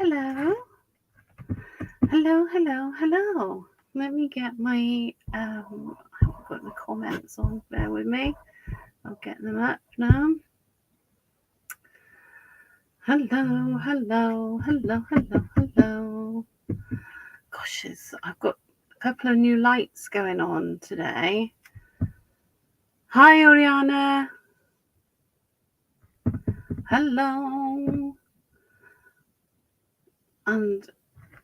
Hello. Hello. Let me get my I haven't got the comments on. Bear with me. I'll get them up now. Hello. Gosh, I've got a couple of new lights going on today. Hi, Oriana. Hello. And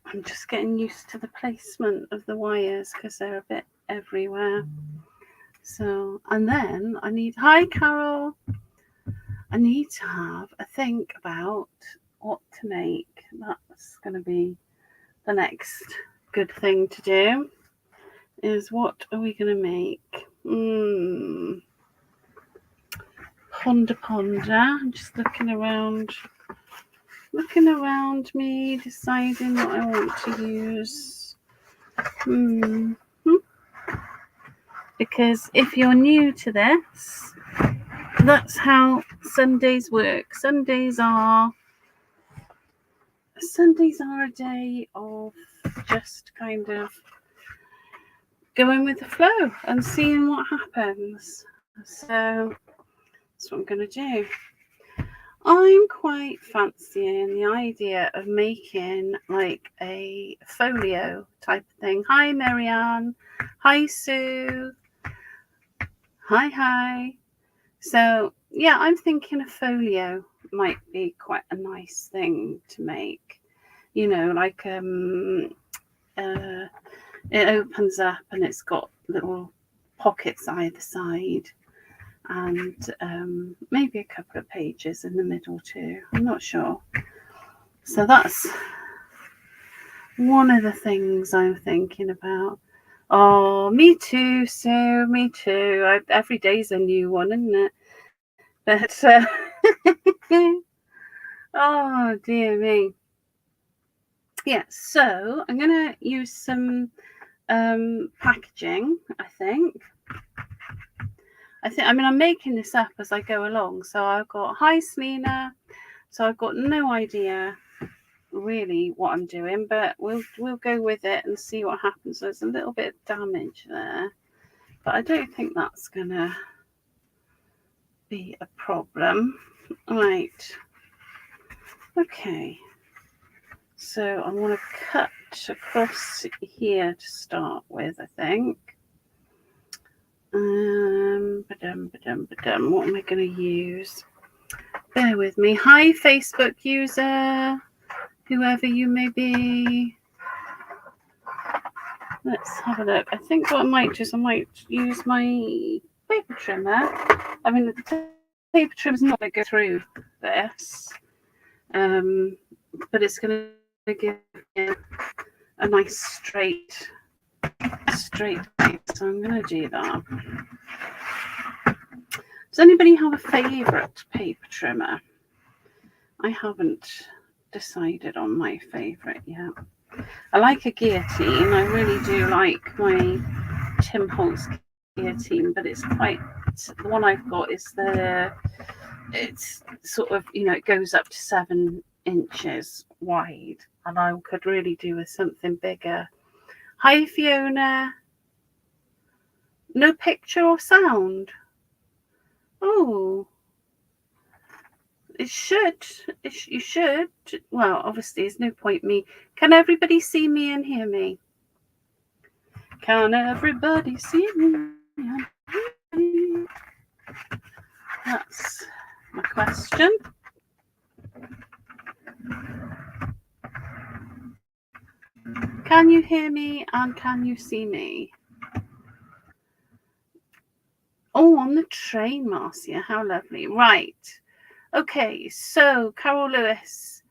I'm just getting used to the placement of the wires because they're a bit everywhere. So, and then hi, Carol. I need to have a think about what to make. That's going to be the next good thing to do, is what are we going to make? Ponder. I'm just looking around me, deciding what I want to use. Because if you're new to this, that's how Sundays work. Sundays are a day of just kind of going with the flow and seeing what happens. So that's what I'm going to do. I'm quite fancying the idea of making like a folio type of thing. Hi, Marianne. Hi, Sue. Hi. So, yeah, I'm thinking a folio might be quite a nice thing to make. You know, like it opens up and it's got little pockets either side, and maybe a couple of pages in the middle too. I'm not sure. So that's one of the things I'm thinking about. Oh, me too, Sue. Me too. Every day's a new one, isn't it? But oh dear me. Yeah. So I'm gonna use some packaging. I mean, I'm making this up as I go along. So I've got hi, Selena. So I've got no idea really what I'm doing, but we'll go with it and see what happens. There's a little bit of damage there, but I don't think that's gonna be a problem. Right. Okay. So I want to cut across here to start with, I think. What am I going to use? Bear with me. Hi, Facebook user, whoever you may be. Let's have a look. I think what I might do is I might use my paper trimmer. I mean, the paper trimmer is not going to go through this, but it's going to give me a nice straight bite. So I'm going to do that. Does anybody have a favourite paper trimmer? I haven't decided on my favourite yet. I like a guillotine. I really do like my Tim Holtz guillotine, but it's quite, the one I've got is it's sort of, you know, it goes up to 7 inches wide, and I could really do with something bigger. Hi, Fiona. No picture or sound? Oh, you should. Well, obviously, there's no point me. Can everybody see me and hear me? Can everybody see me and hear me? That's my question. Can you hear me and can you see me? Oh, on the train, Marcia. How lovely. Right. Okay, so Carol Lewis,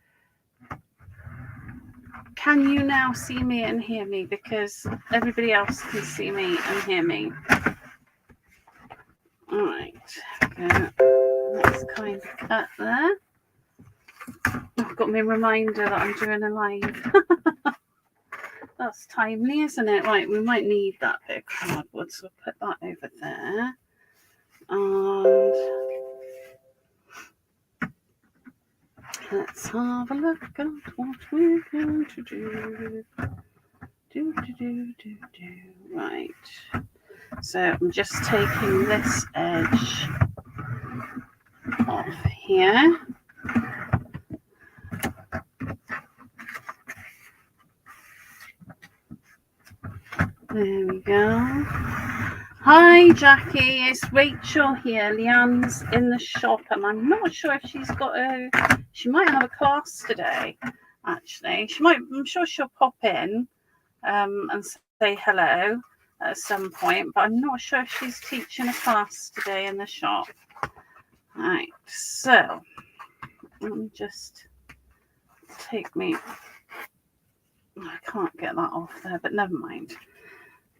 can you now see me and hear me? Because everybody else can see me and hear me. All right. Let's kind of cut there. I've got my reminder that I'm doing a live. That's timely, isn't it? Right, we might need that bit of cardboard, so we'll put that over there. And Let's have a look at what we're going to do. Right. So I'm just taking this edge off here. There we go. Hi Jackie, it's Rachel here. Leanne's in the shop and I'm not sure if she's got she might have a class today actually. I'm sure she'll pop in and say hello at some point, but I'm not sure if she's teaching a class today in the shop. Right, so let me just take I can't get that off there, but never mind.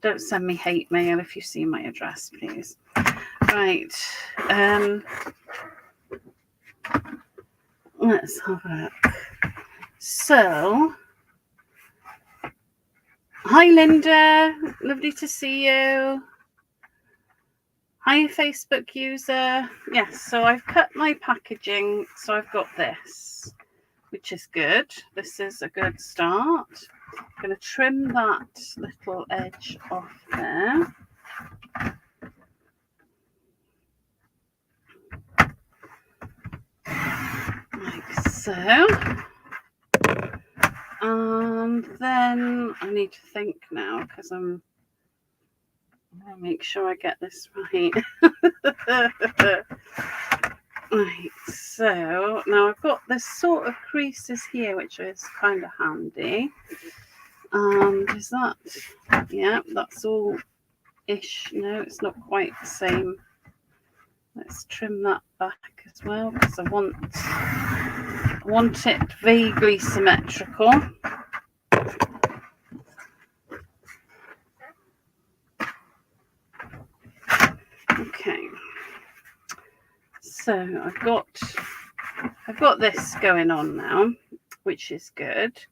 Don't send me hate mail if you see my address, please. Right. Let's have a look. So, hi Linda. Lovely to see you. Hi Facebook user. Yes, so I've cut my packaging. So I've got this, which is good. This is a good start. I'm going to trim that little edge off there. Like so. And then I need to think now because I'm going to make sure I get this right. Right, so now I've got this sort of creases here, which is kind of handy. And is that, yeah, that's all ish. No, it's not quite the same. Let's trim that back as well because I want it vaguely symmetrical. Okay, so I've got this going on now, which is good.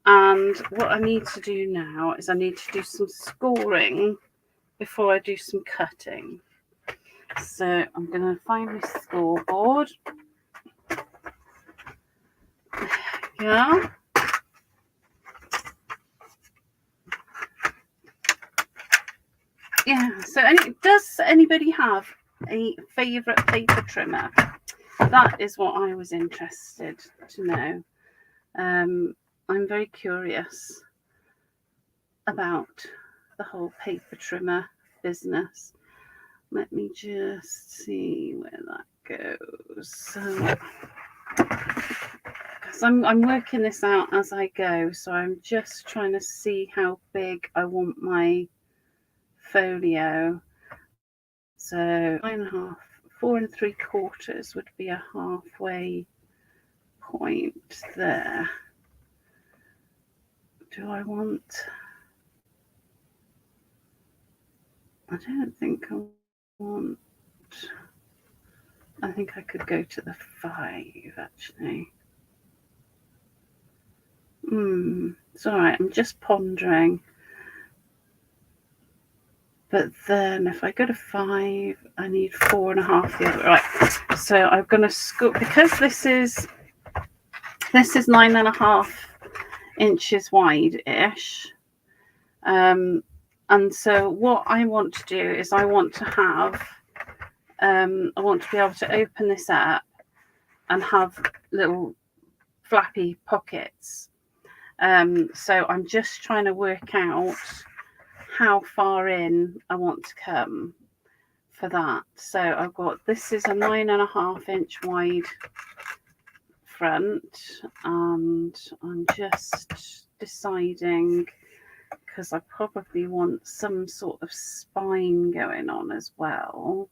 And what I need to do now is I need to do some scoring before I do some cutting. So I'm going to find my scoreboard. There we go. Yeah, so does anybody have a favourite paper trimmer? That is what I was interested to know. I'm very curious about the whole paper trimmer business. Let me just see where that goes. So, because I'm working this out as I go, so I'm just trying to see how big I want my folio. So 9.5, 4 3/4 would be a halfway point there. Do I want? I don't think I want. I think I could go to the 5 actually. It's all right. I'm just pondering. But then if I go to 5, I need 4.5 the other. Right. So I'm going to scoop because this is 9.5 inches wide-ish. And so what I want to do is I want to be able to open this up and have little flappy pockets. So I'm just trying to work out how far in I want to come for that. So I've got, this is a 9.5 inch wide front, and I'm just deciding because I probably want some sort of spine going on as well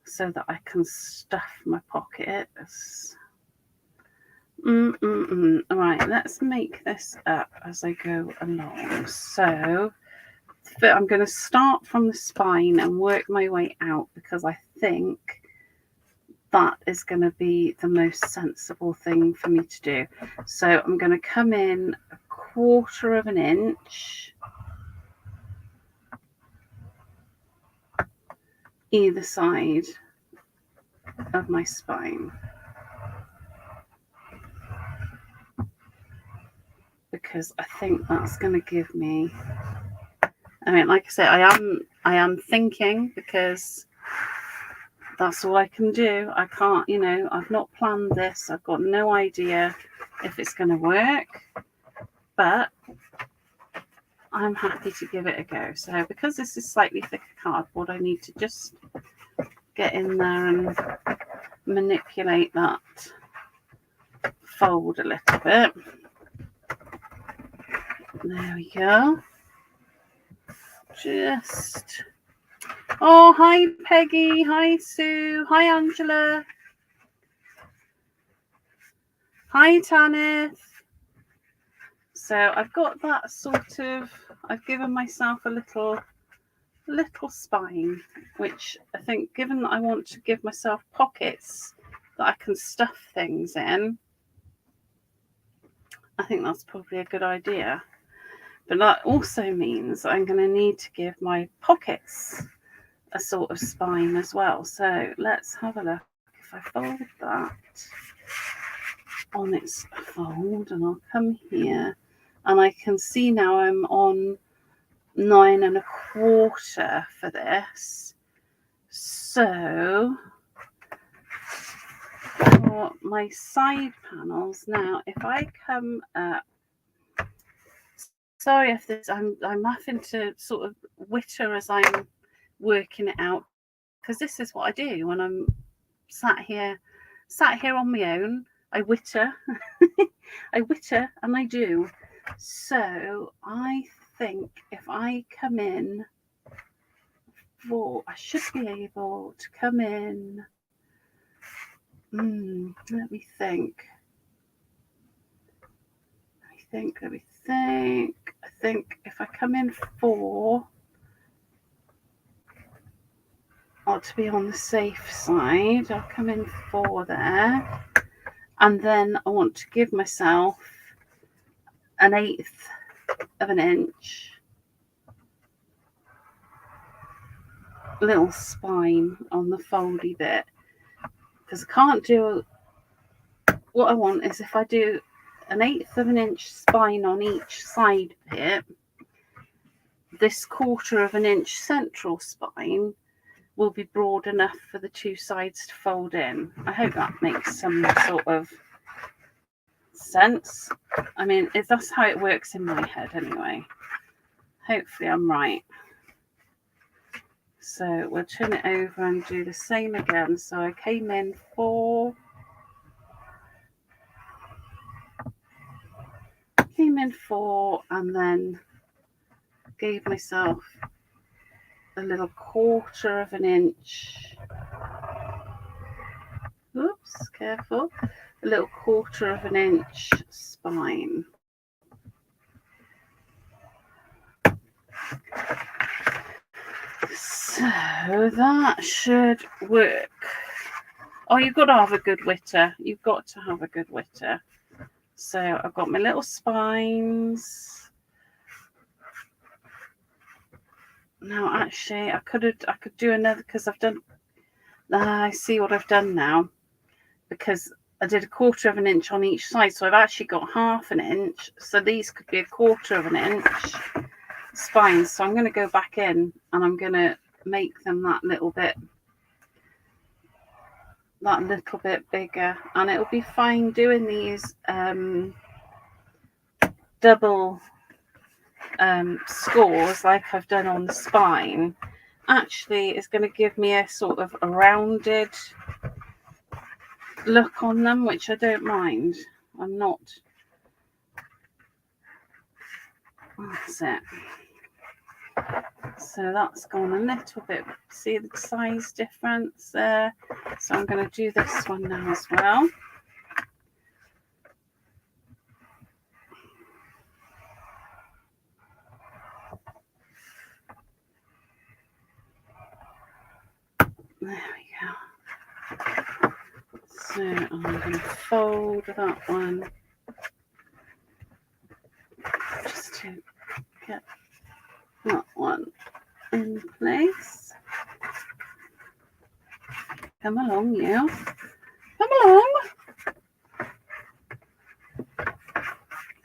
so that I can stuff my pockets. All right, let's make this up as I go along. So I'm going to start from the spine and work my way out because I think that is going to be the most sensible thing for me to do. So I'm going to come in 1/4 inch either side of my spine. because I think that's going to give me, I mean, like I say, I am thinking, because that's all I can do. I can't, you know, I've not planned this. I've got no idea if it's going to work, but I'm happy to give it a go. So because this is slightly thicker cardboard, I need to just get in there and manipulate that fold a little bit. There we go. Just, oh, hi Peggy, hi Sue, hi Angela, hi Tanith. So I've got that sort of, I've given myself a little spine, which I think, given that I want to give myself pockets that I can stuff things in, I think that's probably a good idea. But that also means I'm going to need to give my pockets a sort of spine as well. So let's have a look. If I fold that on its fold, and I'll come here, and I can see now I'm on 9 1/4 for this. So for my side panels now, if I come up, sorry if this, I'm having to sort of witter as I'm working it out, because this is what I do when I'm sat here on my own. I witter. I witter and I do. So I think if I come in for, I should be able to come in. Let me think. I think if I come in 4, or to be on the safe side, I'll come in 4 there. And then I want to give myself 1/8 of an inch little spine on the foldy bit, because I can't do, what I want is if I do 1/8 of an inch spine on each side bit, this 1/4 of an inch central spine will be broad enough for the 2 sides to fold in. I hope that makes some sort of sense. I mean, that's how it works in my head anyway. Hopefully I'm right. So we'll turn it over and do the same again. So I came in 4, and then gave myself a little 1/4 of an inch. Oops, careful. A little 1/4 of an inch spine. So that should work. Oh, you've got to have a good witter. You've got to have a good witter. So I've got my little spines. Now, actually, I could do another, because I've done. I see what I've done now, because I did 1/4 of an inch on each side, so I've actually got 1/2 an inch. So these could be 1/4 of an inch spines. So I'm going to go back in and I'm going to make them that little bit bigger, and it'll be fine doing these double scores like I've done on the spine. Actually, it's going to give me a sort of a rounded look on them, which I don't mind. I'm not. That's it. So that's gone a little bit. See the size difference there? So I'm going to do this one now as well. There we go. So I'm going to fold that one just to get that one in place. Come along, you. Come along.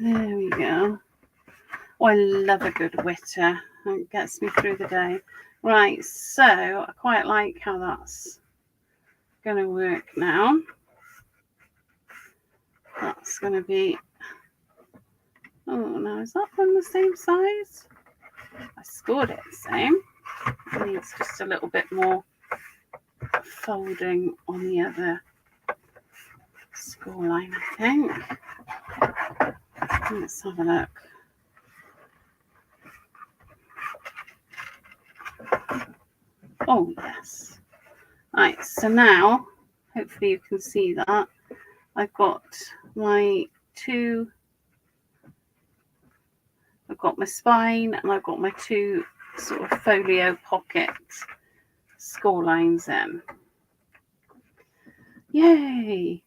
There we go. Oh, I love a good witter. It gets me through the day. Right, so I quite like how that's going to work now. That's going to be... Oh, now is that one the same size? I scored it the same. It needs just a little bit more folding on the other score line, I think. Let's have a look. Oh, yes. Right, so now, hopefully you can see that. I've got my I've got my spine and I've got my two sort of folio pocket score lines in. Yay!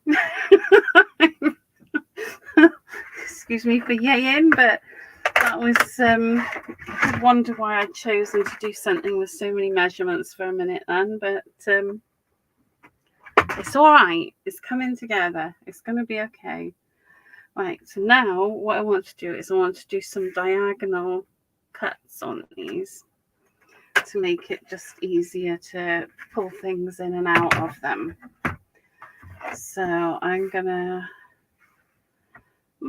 Excuse me for yaying, but that was I wonder why I'd chosen to do something with so many measurements for a minute then, but it's all right. It's coming together. It's going to be okay. Right, so now what I want to do is I want to do some diagonal cuts on these to make it just easier to pull things in and out of them. So am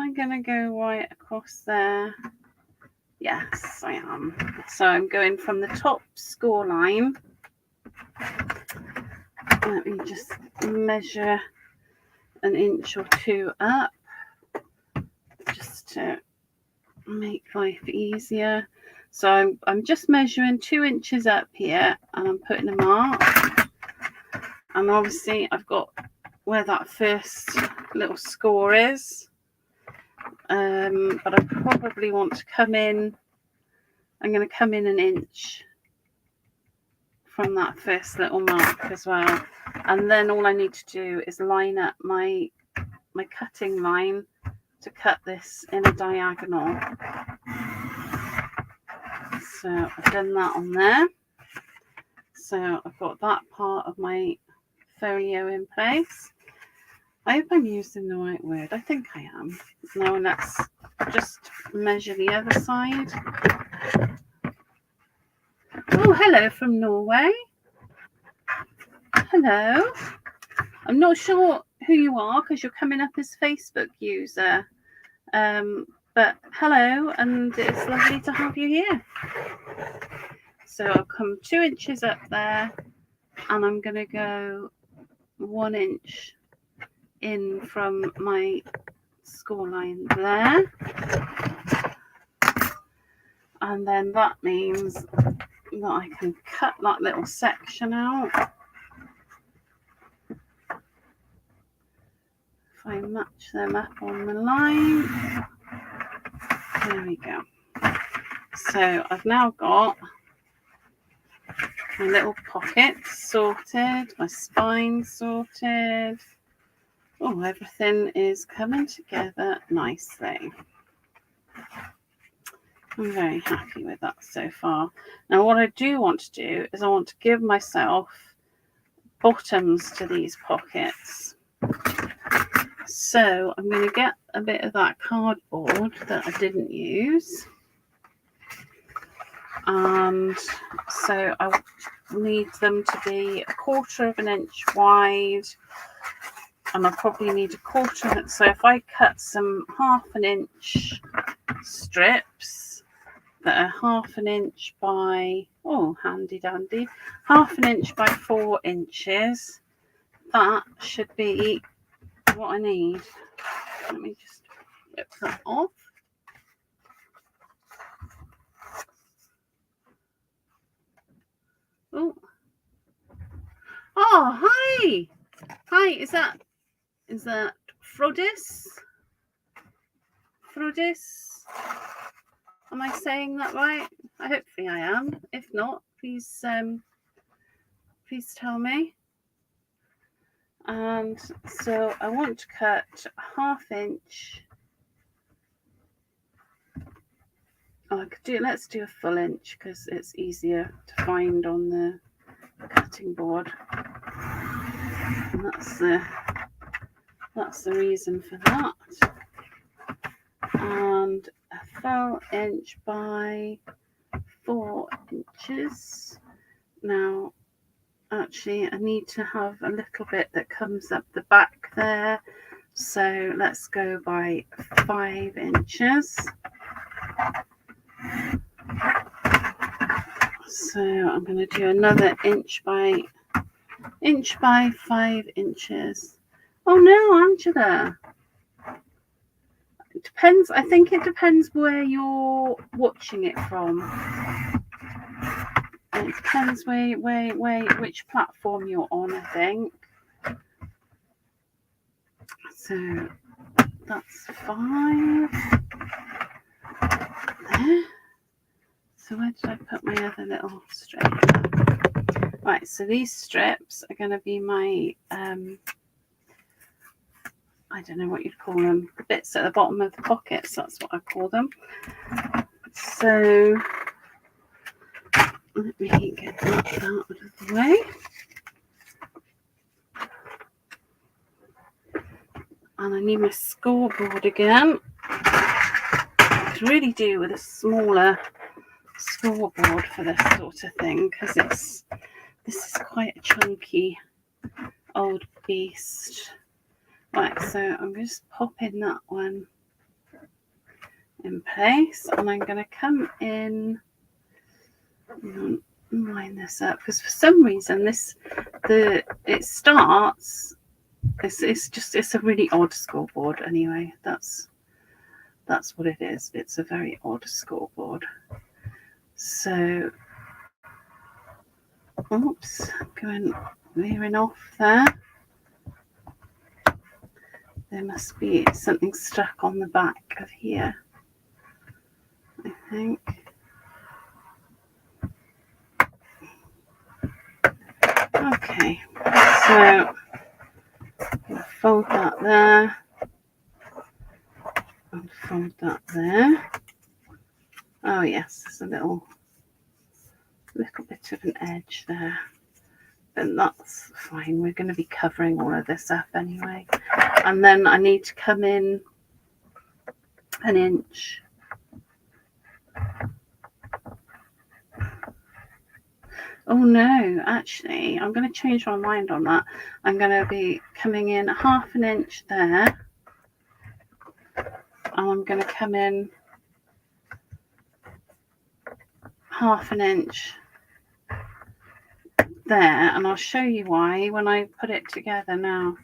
I gonna go right across there? Yes, I am. So I'm going from the top score line. Let me just measure an inch or two up, just to make life easier. So I'm just measuring 2 inches up here, and I'm putting a mark. And obviously I've got where that first little score is. But I probably want to come in. I'm going to come in an inch from that first little mark as well. And then all I need to do is line up my cutting line to cut this in a diagonal. So I've done that on there. So I've got that part of my folio in place. I hope I'm using the right word. I think I am. Now let's just measure the other side. Oh, hello from Norway. Hello. I'm not sure who you are because you're coming up as Facebook user. But hello, and it's lovely to have you here. So I'll come 2 inches up there, and I'm going to go 1 inch in from my score line there. And then that means that I can cut that little section out. If I match them up on the line. There we go. So I've now got my little pockets sorted, my spine sorted. Oh, everything is coming together nicely. I'm very happy with that so far. Now what I do want to do is I want to give myself bottoms to these pockets. So I'm going to get a bit of that cardboard that I didn't use. And so I need them to be 1/4 of an inch wide. And I probably need 1/4. So if I cut some 1/2 inch strips that are 1/2 inch by, oh, handy dandy, 1/2 inch by 4 inches, that should be what I need. Let me just get that off. Oh, hi. Hi, is that Frodis? Frodis? Am I saying that right? Hopefully I am. If not, please tell me. And so I want to cut 1/2 inch. Oh, I could do. Let's do a full inch because it's easier to find on the cutting board. And that's the reason for that. and a full inch by 4 inches. Now actually I need to have a little bit that comes up the back there, so let's go by 5 inches. So I'm going to do another inch by 5 inches. Oh no, Angela. It depends. I think it depends where you're watching it from. It depends which platform you're on, I think. So that's 5 there. So where did I put my other little strip? Right, so these strips are going to be my I don't know what you'd call them, the bits at the bottom of the pockets, that's what I call them. So let me get that out of the way. And I need my scoreboard again. I could really do with a smaller scoreboard for this sort of thing, because this is quite a chunky old beast. Right, so I'm just popping that one in place, and I'm going to come in and line this up, because for some reason it starts. It's a really odd scoreboard anyway. That's what it is. It's a very odd scoreboard. So, oops, veering off there. There must be something stuck on the back of here, I think. Okay, so I'll fold that there and fold that there. Oh yes, there's a little bit of an edge there, but that's fine. We're going to be covering all of this up anyway. And then I need to come in an inch. Oh no, actually, I'm going to change my mind on that. I'm going to be coming in 1/2 inch there. And I'm going to come in 1/2 inch there. And I'll show you why when I put it together now.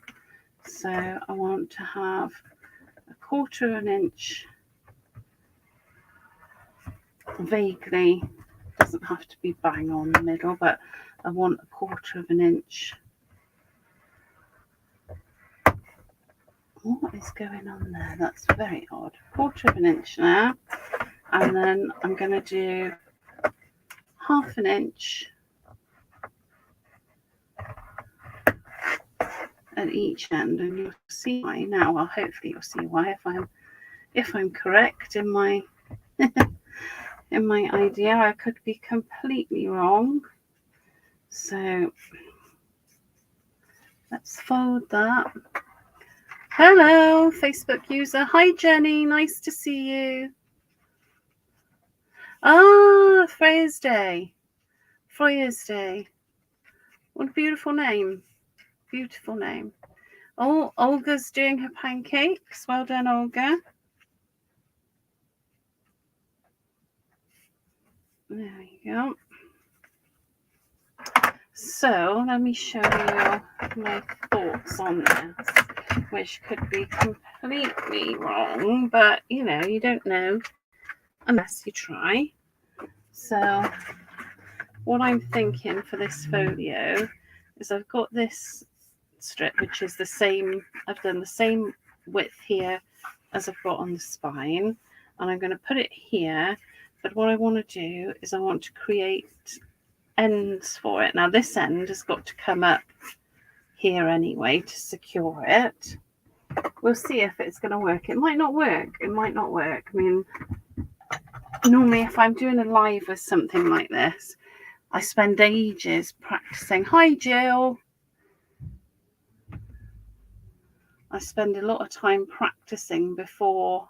So I want to have 1/4 inch vaguely. Doesn't have to be bang on the middle, but I want 1/4 inch. What is going on there? That's very odd. 1/4 inch there, and then I'm going to do 1/2 inch at each end, and you'll see why now. Well, hopefully you'll see why if I'm correct in my in my idea. I could be completely wrong. So let's fold that. Hello, Facebook user. Hi, Jenny. Nice to see you. Ah, Freya's Day. Freya's Day. What a beautiful name. Beautiful name. Oh, Olga's doing her pancakes. Well done, Olga. There you go. So let me show you my thoughts on this, which could be completely wrong, but you know, you don't know unless you try. So what I'm thinking for this folio is I've got this strip, which is the same. I've done the same width here as I've got on the spine, and I'm going to put it here. But what I want to do is I want to create ends for it. Now this end has got to come up here anyway to secure it. We'll see if it's going to work. It might not work. It might not work. I mean, normally if I'm doing a live with something like this, I spend ages practicing. Hi, Jill. I spend a lot of time practicing before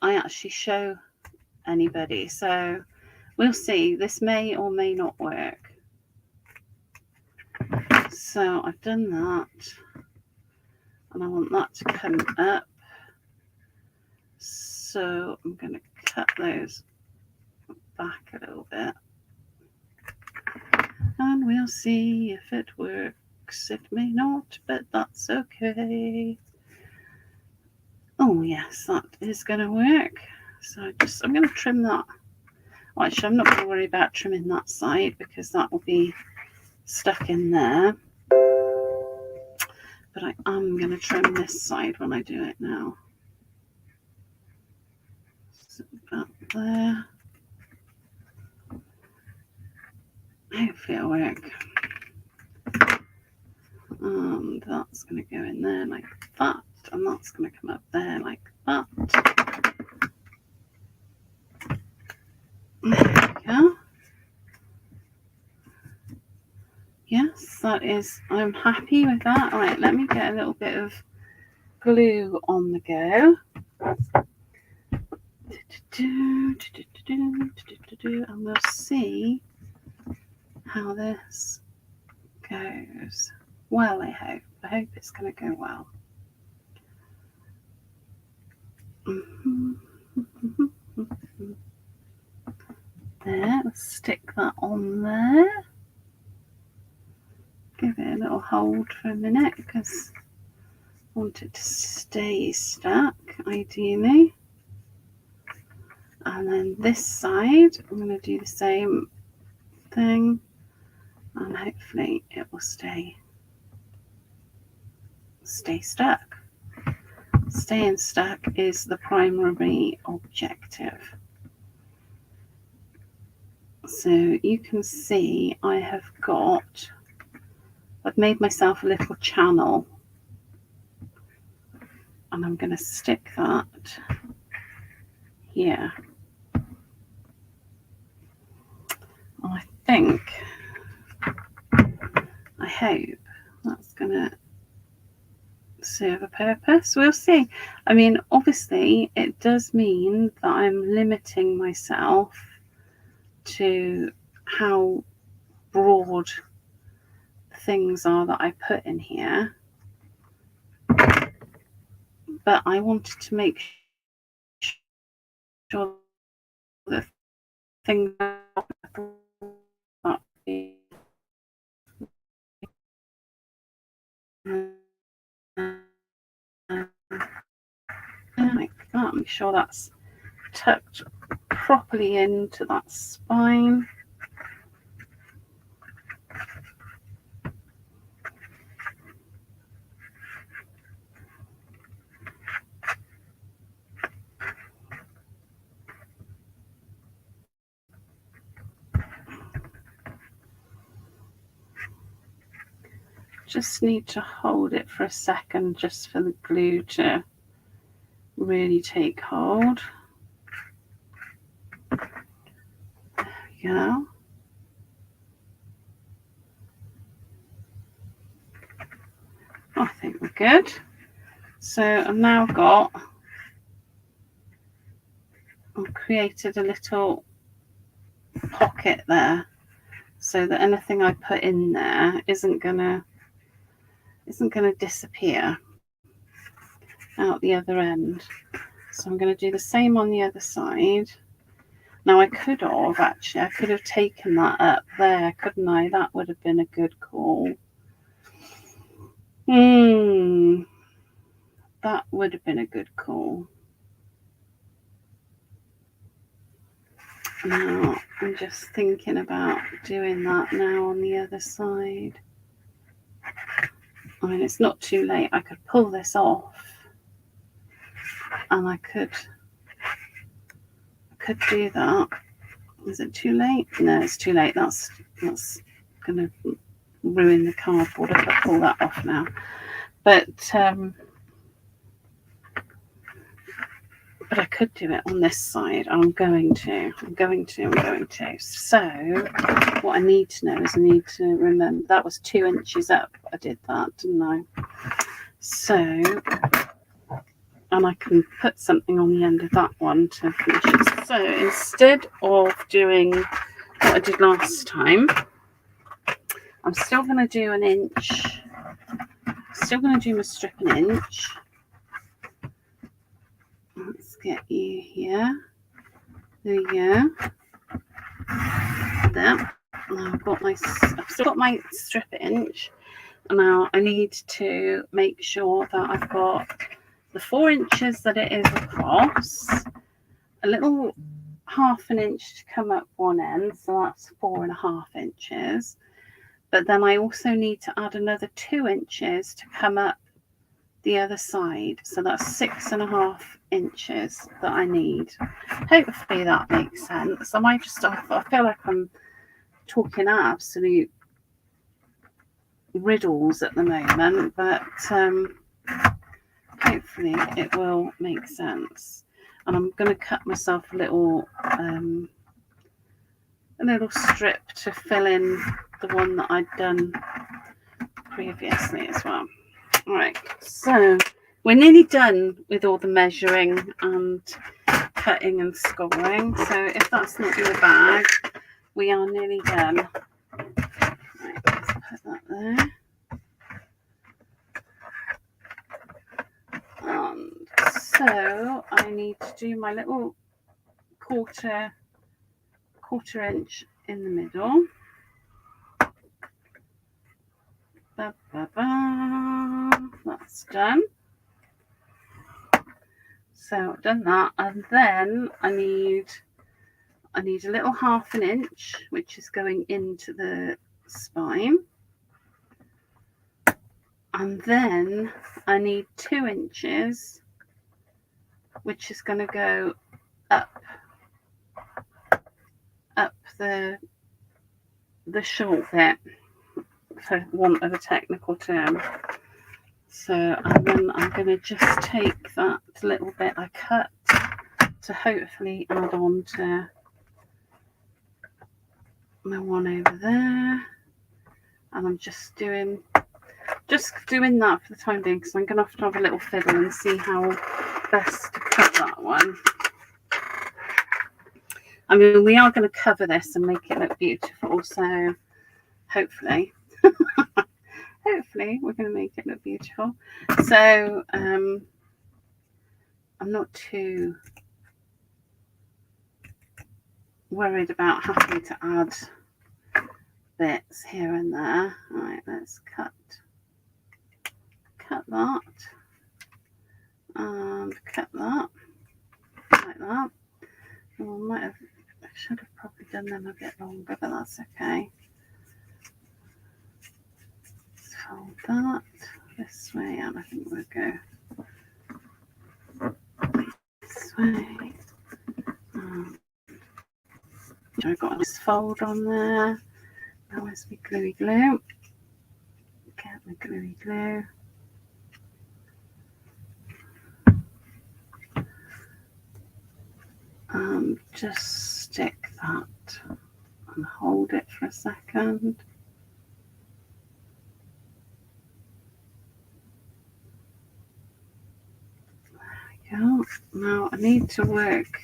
I actually show anybody. So we'll see. This may or may not work. So I've done that, and I want that to come up. So I'm going to cut those back a little bit, and we'll see if it works. It may not, but that's okay. Oh yes, that is going to work. So I'm going to trim that. Well, actually, I'm not going to worry about trimming that side because that will be stuck in there. But I am going to trim this side when I do it now. So about there. Hopefully it'll work. And that's going to go in there like that. And that's going to come up there like that. There we go. Yes, that is, I'm happy with that. All right, let me get a little bit of glue on the go. And we'll see how this goes. Well, I hope it's going to go well. There, let's stick that on there. Give it a little hold for a minute because I want it to stay stuck, ideally. And then this side, I'm going to do the same thing, and hopefully it will stay stuck. Staying stuck is the primary objective. So you can see I've made myself a little channel, and I'm going to stick that here. I hope that's going to serve a purpose. We'll see. I mean, obviously it does mean that I'm limiting myself to how broad things are that I put in here, but I wanted to make sure that things like that. Make sure that's tucked properly into that spine. Just need to hold it for a second just for the glue to really take hold. There we go. I think we're good. So I've now I've created a little pocket there so that anything I put in there isn't gonna disappear out the other end. So I'm going to do the same on the other side. Now I could have taken that up there, couldn't I? That would have been a good call. That would have been a good call. Now I'm just thinking about doing that now on the other side. I mean, it's not too late. I could pull this off, and I could do that. Is it too late? No, it's too late. That's going to ruin the cardboard if I pull that off now. But I could do it on this side. I'm going to. So what I need to know is I need to remember that was 2 inches up. I did that, didn't I? So and I can put something on the end of that one to finish it. So instead of doing what I did last time, I'm still going to do an inch. Still going to do my strip an inch. Let's get you here. There you go. There. Now I've still got my strip inch. Now I need to make sure that I've got the 4 inches that it is across, a little half an inch to come up one end, so that's 4.5 inches. But then I also need to add another 2 inches to come up the other side, so that's 6.5 inches that I need. Hopefully that makes sense. I feel like I'm talking absolute riddles at the moment, but hopefully it will make sense. And I'm going to cut myself a little strip to fill in the one that I'd done previously as well. All right, so we're nearly done with all the measuring and cutting and scoring. So if that's not your bag, we are nearly done. Right, let's put that there. And so I need to do my little quarter inch in the middle. Ba, ba, ba. That's done. So I've done that, and then I need a little half an inch, which is going into the spine. And then I need 2 inches, which is going to go up the short bit, for want of a technical term. So, and then I'm going to just take that little bit I cut to hopefully add on to my one over there. And I'm just doing that for the time being, because I'm going to have a little fiddle and see how best to cut that one. I mean, we are going to cover this and make it look beautiful, so hopefully we're going to make it look beautiful. So I'm not too worried about having to add bits here and there. All right, let's cut that and cut that like that. Oh, I should have probably done them a bit longer, but that's okay. Let's fold that this way, and I think we'll go this way. I've got this fold on there. Now where's my gluey glue? Get my gluey glue. Just stick that and hold it for a second. There we go. Now I need to work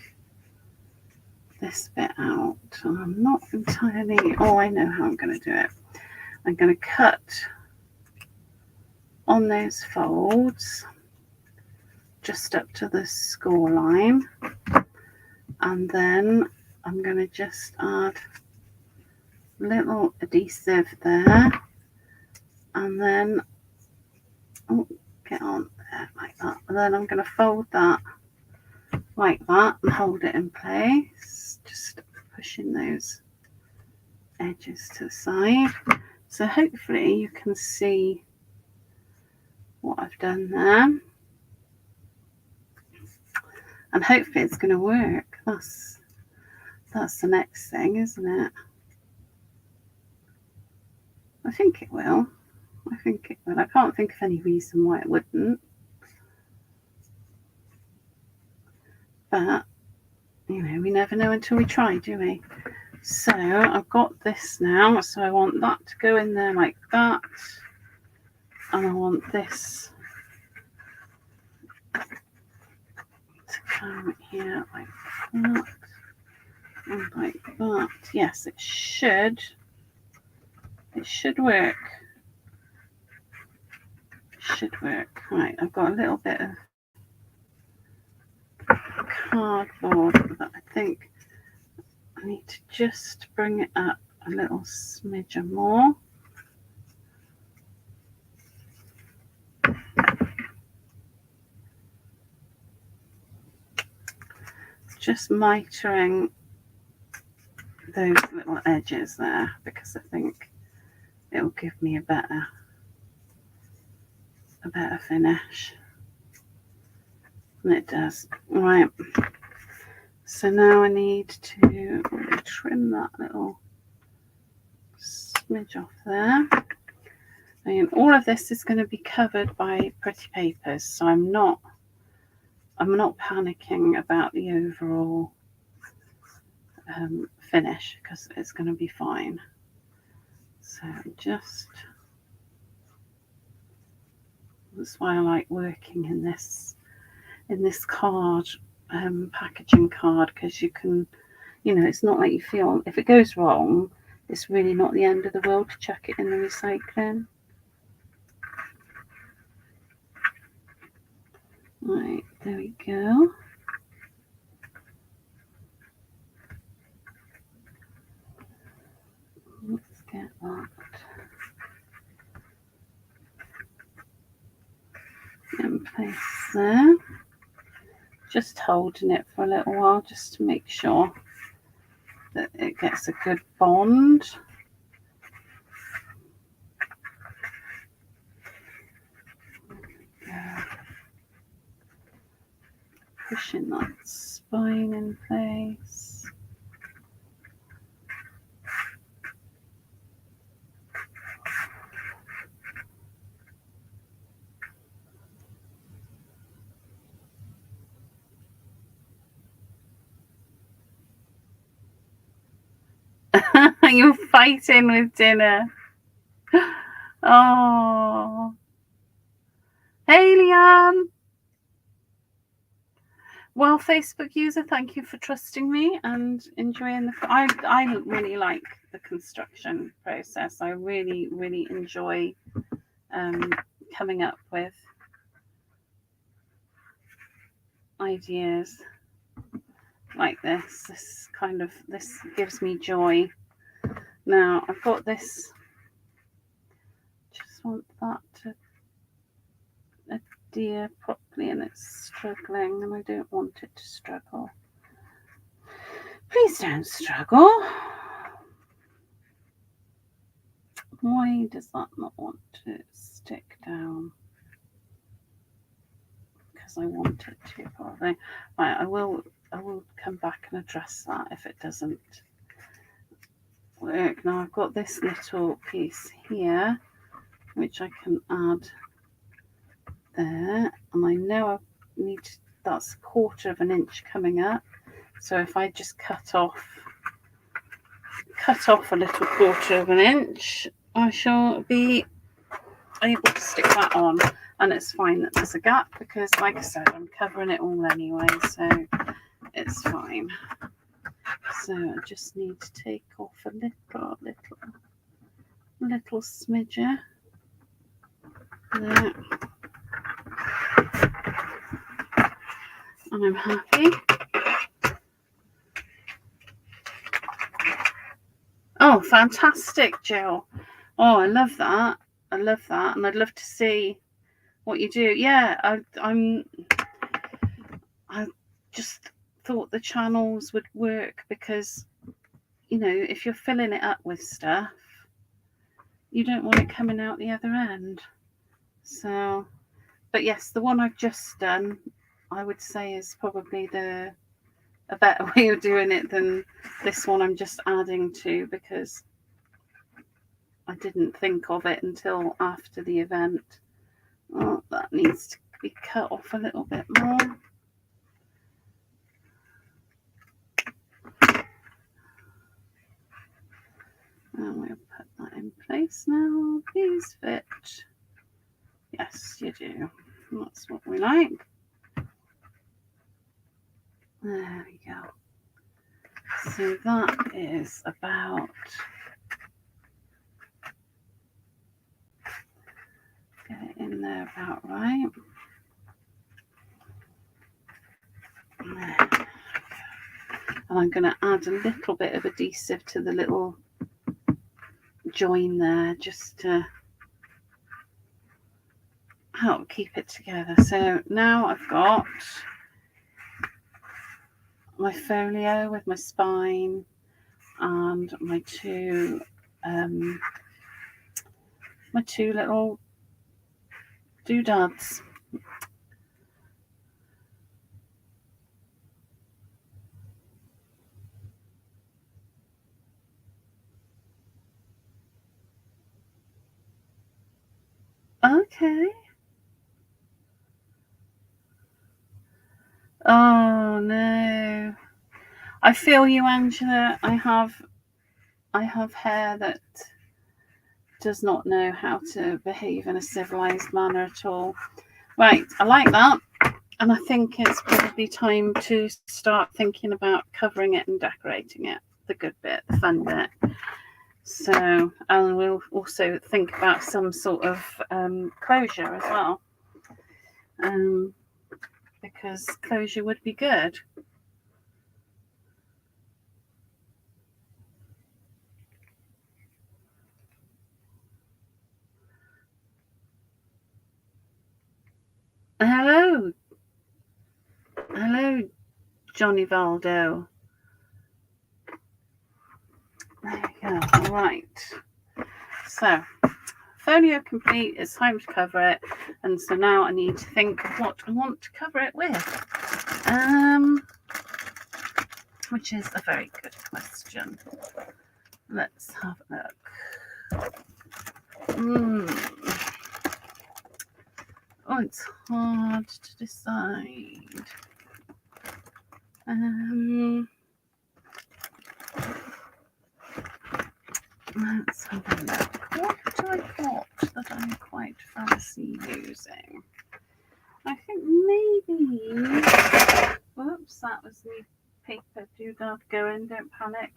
this bit out. I'm not entirely, I know how I'm going to do it. I'm going to cut on those folds just up to the score line, and then I'm going to just add a little adhesive there, and then get on there like that, and then I'm going to fold that like that and hold it in place, just pushing those edges to the side. So hopefully you can see what I've done there, and hopefully it's going to work. That's the next thing, isn't it? I think it will. I can't think of any reason why it wouldn't. But, we never know until we try, do we? So I've got this now. So I want that to go in there like that. And I want this down here like that and like that. Yes, it should work. Should work. Right, I've got a little bit of cardboard that I think I need to just bring it up a little smidgen more. Just mitering those little edges there because I think it will give me a better finish. And it does. Right. So now I need to really trim that little smidge off there. And all of this is going to be covered by pretty papers, so I'm not panicking about the overall finish because it's going to be fine. So that's why I like working in this card, packaging card, because you can, it's not like you feel if it goes wrong, it's really not the end of the world to chuck it in the recycling. Right, there we go. Let's get that in place there. Just holding it for a little while just to make sure that it gets a good bond. Pushing that spine in place. You're fighting with dinner. Oh. Hey, Liam. Well, Facebook user, thank you for trusting me and enjoying I really like the construction process. I really, really enjoy coming up with ideas like this. This gives me joy. Now I've got this. Just want that to adhere properly, and it's struggling, and I don't want it to struggle. Please don't struggle. Why does that not want to stick down? Because I want it to, probably. Right, I will come back and address that if it doesn't work. Now I've got this little piece here which I can add there, and I know I need to, that's 1/4 inch coming up, so if I just cut off a little 1/4 inch, I shall be able to stick that on, and it's fine that there's a gap because, like I said, I'm covering it all anyway, so it's fine. So I just need to take off a little smidger there, and I'm happy. Oh, fantastic, Jill. Oh, I love that. And I'd love to see what you do. Yeah, I just thought the channels would work because, if you're filling it up with stuff, you don't want it coming out the other end. So, but yes, the one I've just done, I would say is probably a better way of doing it than this one I'm just adding to, because I didn't think of it until after the event. Oh, that needs to be cut off a little bit more. And we'll put that in place now. Please fit. Yes, you do. That's what we like. There we go. So that is about, get it in there about right. There. And I'm going to add a little bit of adhesive to the little join there, just to help keep it together. So now I've got my folio with my spine and my two little doodads. Okay. Oh no. I feel you, Angela. I have hair that does not know how to behave in a civilized manner at all. Right, I like that. And I think it's probably time to start thinking about covering it and decorating it. The good bit, the fun bit. So, and we'll also think about some sort of closure as well. Because closure would be good. Hello, Johnny Valdo. There we go. All right. So, folio complete. It's time to cover it, and so now I need to think of what I want to cover it with. Which is a very good question. Let's have a look. Oh, it's hard to decide. Let's have a look. What have I got that I quite fancy using? I think maybe. Whoops, that was the paper doodad going. Don't panic.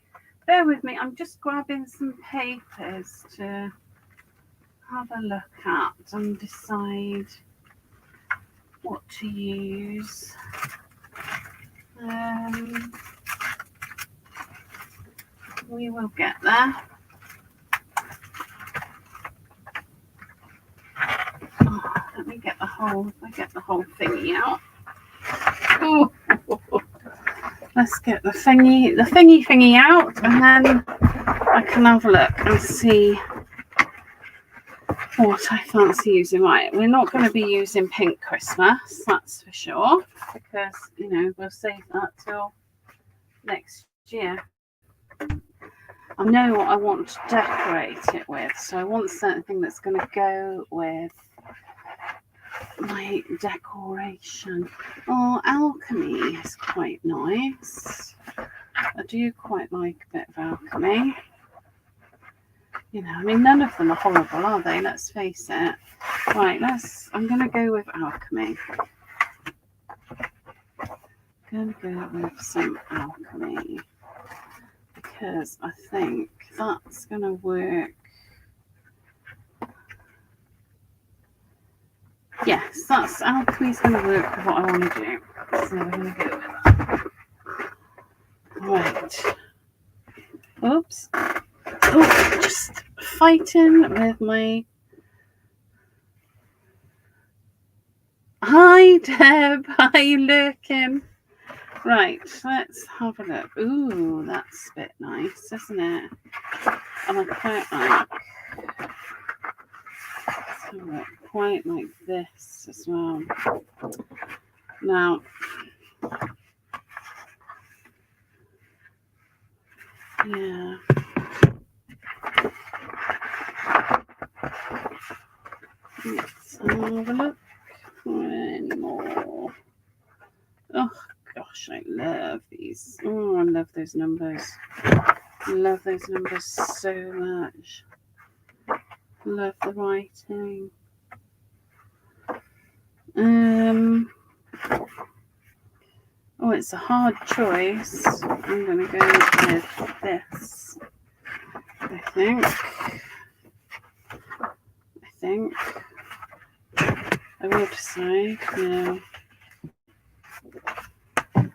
Bear with me. I'm just grabbing some papers to have a look at and decide what to use. We will get there. Oh, let me get the whole. I get the whole thingy out. Oh, let's get the thingy out, and then I can have a look and see what I fancy using. Right, we're not going to be using Pink Christmas, that's for sure, because we'll save that till next year. I know what I want to decorate it with, so I want something that's going to go with my decoration. Oh, alchemy is quite nice. I do quite like a bit of alchemy. I mean, none of them are horrible, are they? Let's face it. Right, I'm going to go with alchemy. Going to go with some alchemy because I think that's going to work. Yes, alchemy's going to work with what I want to do. So we're going to go with that. Right. Oops. Oh, just fighting with my... Hi, Deb. How are you lurking? Right, let's have a look. Ooh, that's a bit nice, isn't it? And I quite like this as well. Now, yeah. Let's have a look. Any more? Oh gosh, I love these. Oh, I love those numbers. I love those numbers so much. Love the writing. Oh, it's a hard choice. I'm going to go with this. I think. I will decide now. I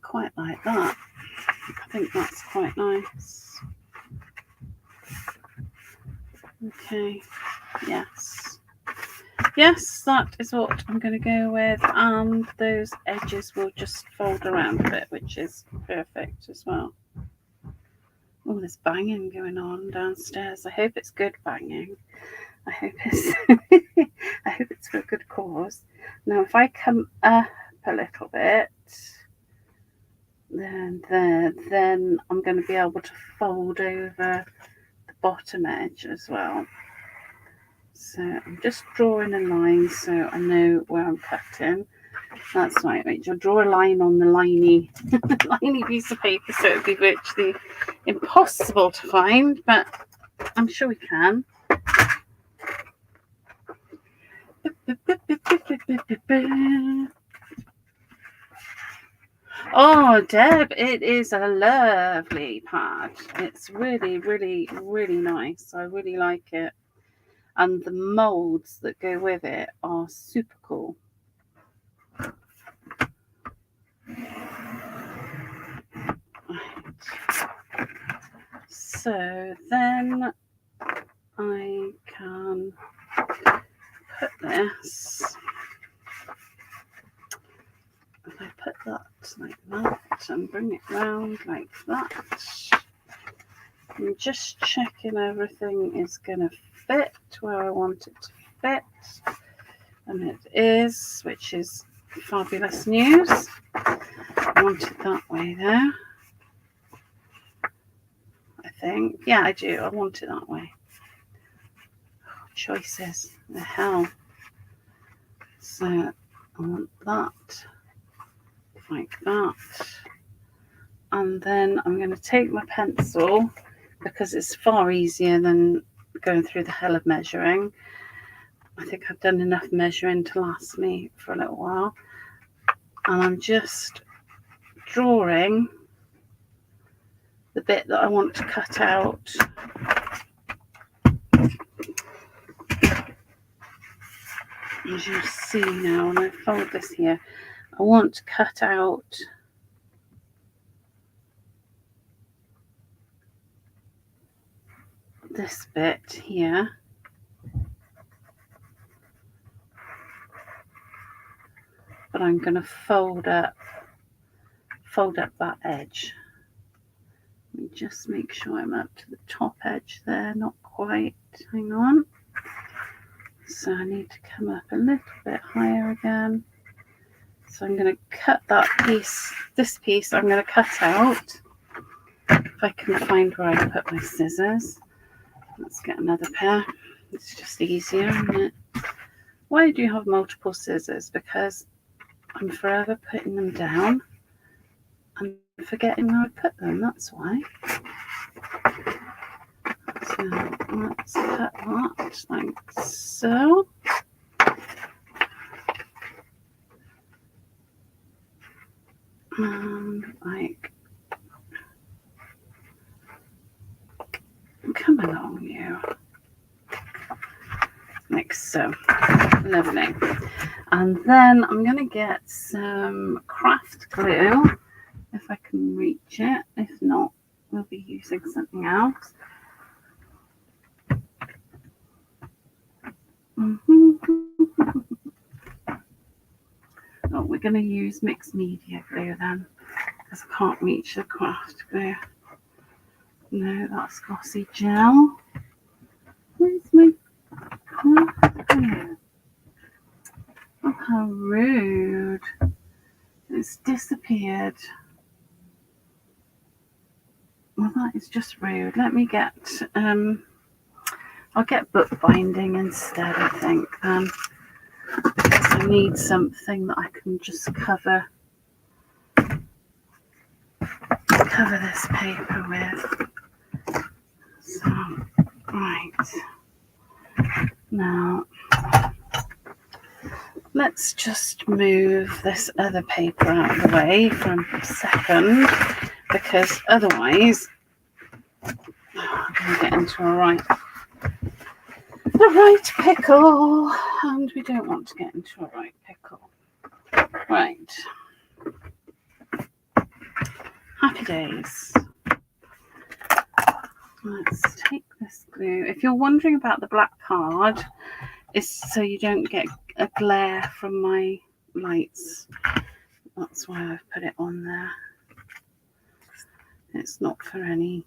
quite like that. I think that's quite nice. Okay, yes. Yes, that is what I'm going to go with. And those edges will just fold around a bit, which is perfect as well. Oh, there's banging going on downstairs. I hope it's good banging. I hope it's for a good cause. Now, if I come up a little bit, then I'm going to be able to fold over the bottom edge as well. So I'm just drawing a line so I know where I'm cutting. That's right, Rachel. Draw a line on the liney piece of paper, so it would be virtually impossible to find, but I'm sure we can. Oh, Deb, it is a lovely pad. It's really, really, really nice. I really like it. And the molds that go with it are super cool. Right. So then I can put this, if I put that like that and bring it round like that, I'm just checking everything is going to fit where I want it to fit, and it is, which is fabulous news. I want it that way there, I think. Yeah, I do. I want it that way. Oh, choices, the hell. So I want that like that, and then I'm going to take my pencil, because it's far easier than going through the hell of measuring. I think I've done enough measuring to last me for a little while, and I'm just drawing the bit that I want to cut out. As you see now, when I fold this here, I want to cut out this bit here. But I'm going to fold up that edge. Let me just make sure I'm up to the top edge there, not quite. Hang on. So I need to come up a little bit higher again. So I'm going to cut that piece, this piece I'm going to cut out. If I can find where I put my scissors. Let's get another pair. It's just easier, isn't it? Why do you have multiple scissors? Because I'm forever putting them down and forgetting where I put them, that's why. So let's cut that like so. And like, come along you. Like so. Lovely. And then I'm going to get some craft glue, if I can reach it. If not, we'll be using something else. Oh, we're going to use mixed media glue then, because I can't reach the craft glue. No, that's glossy gel. Where's my craft glue? Oh, how rude. It's disappeared. Well, that is just rude. Let me get, I'll get bookbinding instead, I think, because I need something that I can just cover this paper with. So, right. Now, Let's just move this other paper out of the way for a second, because otherwise I'm going to get into a right pickle, and we don't want to get into a right pickle. Right. Happy days. Let's take this glue. If you're wondering about the black card, it's so you don't get a glare from my lights. That's why I've put it on there. It's not for any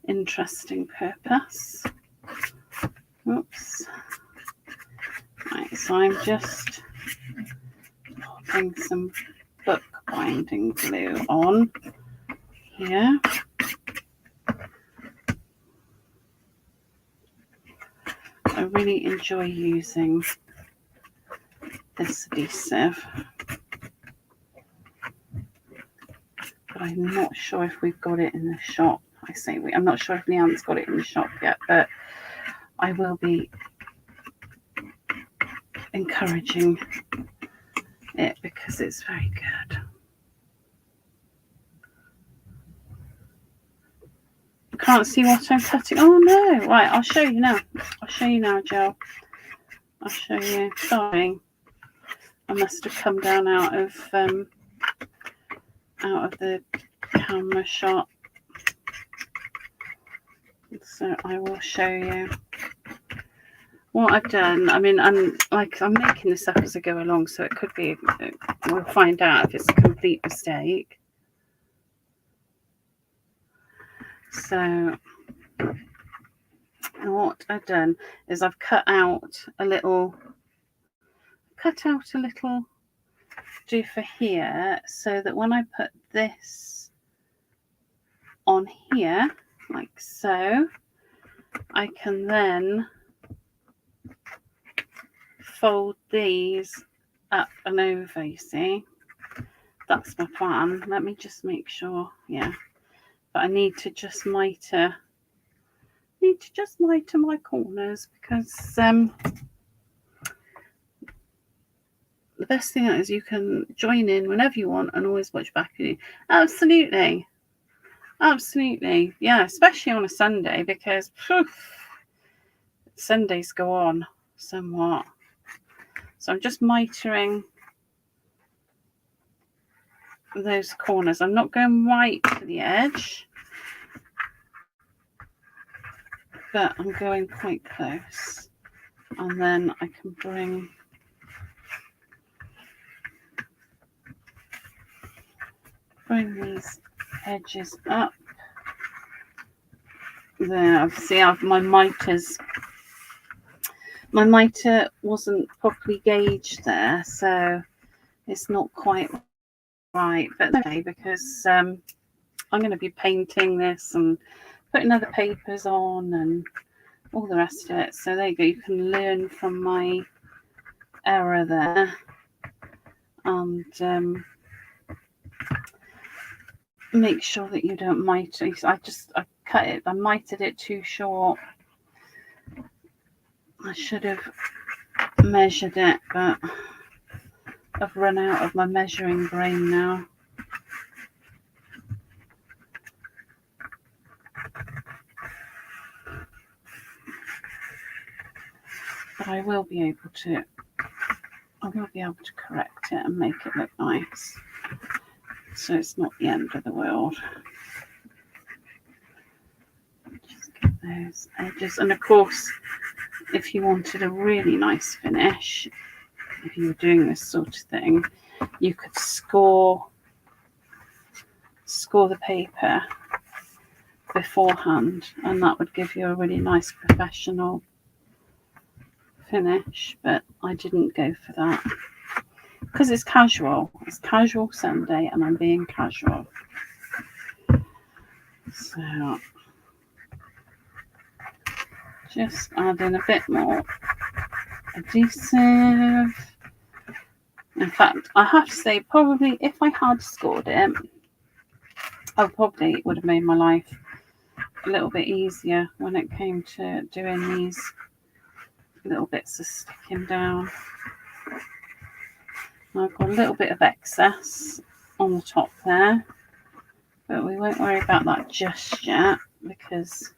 interesting purpose. Oops. Right, so I'm just popping some book binding glue on here. I really enjoy using this adhesive, but I'm not sure if we've got it in the shop. I'm not sure if Leanne's got it in the shop yet, but I will be encouraging it because it's very good. Can't see what I'm cutting. Oh no! Right, I'll show you now. Joe. I'll show you. Sorry, I must have come down out of the camera shot. So I will show you what I've done. I mean, I'm making this up as I go along, so it could be. We'll find out if it's a complete mistake. So what I've done is I've cut out a little do for here, so that when I put this on here like so, I can then fold these up and over. You see, that's my plan. Let me just make sure. Yeah, but I need to just mitre my corners, because the best thing is you can join in whenever you want and always watch back at you. Absolutely, yeah, especially on a Sunday, because Sundays go on somewhat. So I'm just mitering those corners. I'm not going right to the edge, but I'm going quite close, and then I can bring these edges up. There, see, my mitre wasn't properly gauged there, so it's not quite right. But okay, because I'm going to be painting this and putting other papers on and all the rest of it. So there you go. You can learn from my error there, and make sure that you don't mitre. I mitered it too short. I should have measured it, but I've run out of my measuring brain now. But I will be able to correct it and make it look nice, so it's not the end of the world. Just get those edges, and of course, if you wanted a really nice finish, if you were doing this sort of thing, you could score the paper beforehand, and that would give you a really nice professional finish. But I didn't go for that because it's casual Sunday, and I'm being casual. So just add in a bit more adhesive. In fact, I have to say, probably if I had scored it, I probably would have made my life a little bit easier when it came to doing these little bits of sticking down. I've got a little bit of excess on the top there, but we won't worry about that just yet because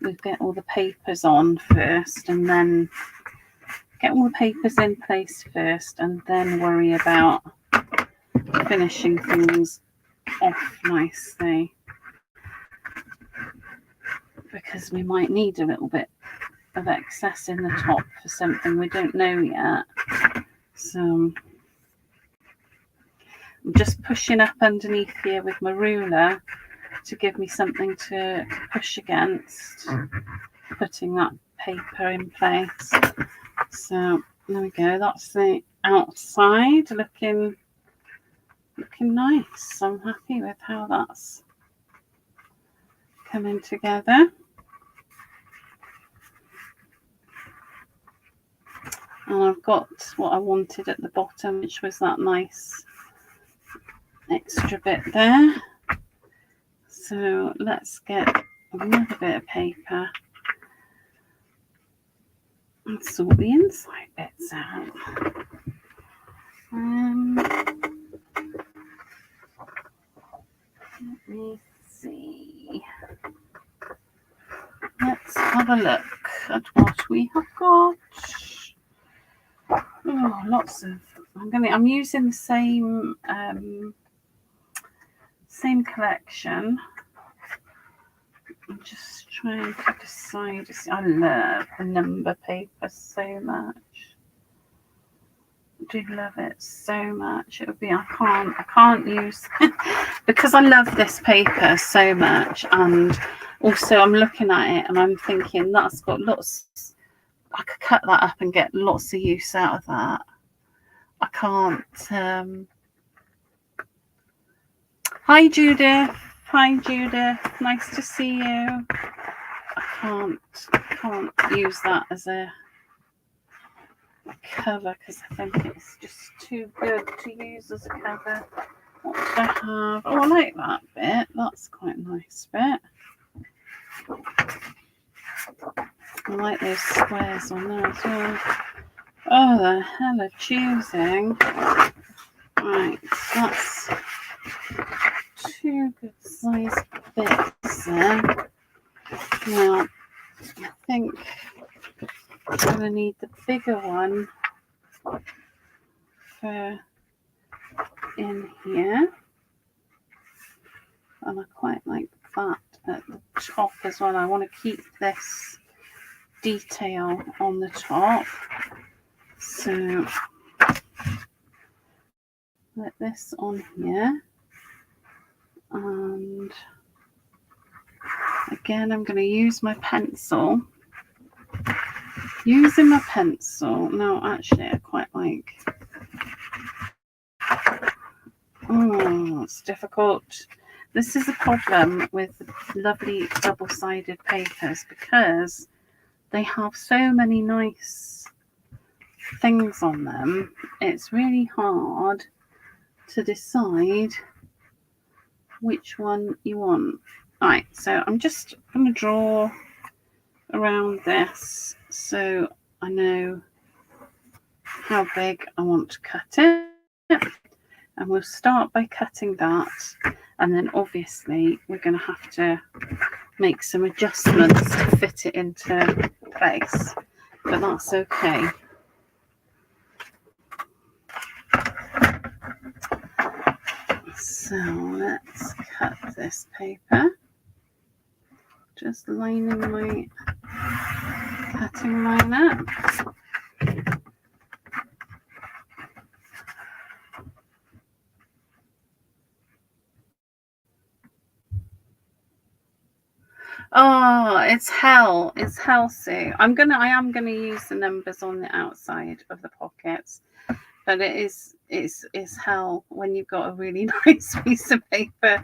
we'll get all the papers on first, and then get all the papers in place first, and then worry about finishing things off nicely, because we might need a little bit of excess in the top for something we don't know yet. So I'm just pushing up underneath here with my ruler to give me something to push against, putting that paper in place. So there we go, that's the outside looking nice. I'm happy with how that's coming together. And I've got what I wanted at the bottom, which was that nice extra bit there. So let's get another bit of paper and sort the inside bits out. Let me see. Let's have a look at what we have got. Oh, lots of. I'm using the same collection. I'm just trying to decide. I love the number paper so much. I do love it so much. It would be I can't use because I love this paper so much, and also I'm looking at it and I'm thinking that's got lots. I could cut that up and get lots of use out of that. I can't. Hi Judith. Hi Judith. Nice to see you. I can't use that as a cover because I think it's just too good to use as a cover. What do I have? Oh, I like that bit. That's quite a nice bit. I like those squares on there as well. Oh, the hell of choosing. Right, that's two good sized bits there. Now, I think I'm going to need the bigger one for in here. And I quite like that at the top as well. I want to keep this detail on the top. So let this on here, and again I'm going to use my pencil. Using my pencil. No, actually I quite like. Oh, it's difficult. This is a problem with lovely double-sided papers because they have so many nice things on them. It's really hard to decide which one you want. Right, so I'm just going to draw around this so I know how big I want to cut it. And we'll start by cutting that, and then obviously we're going to have to make some adjustments to fit it into place, but that's okay. So let's cut this paper, just lining my cutting line up. Oh, it's hell. It's hell, Sue. I am gonna use the numbers on the outside of the pockets, but it's hell when you've got a really nice piece of paper.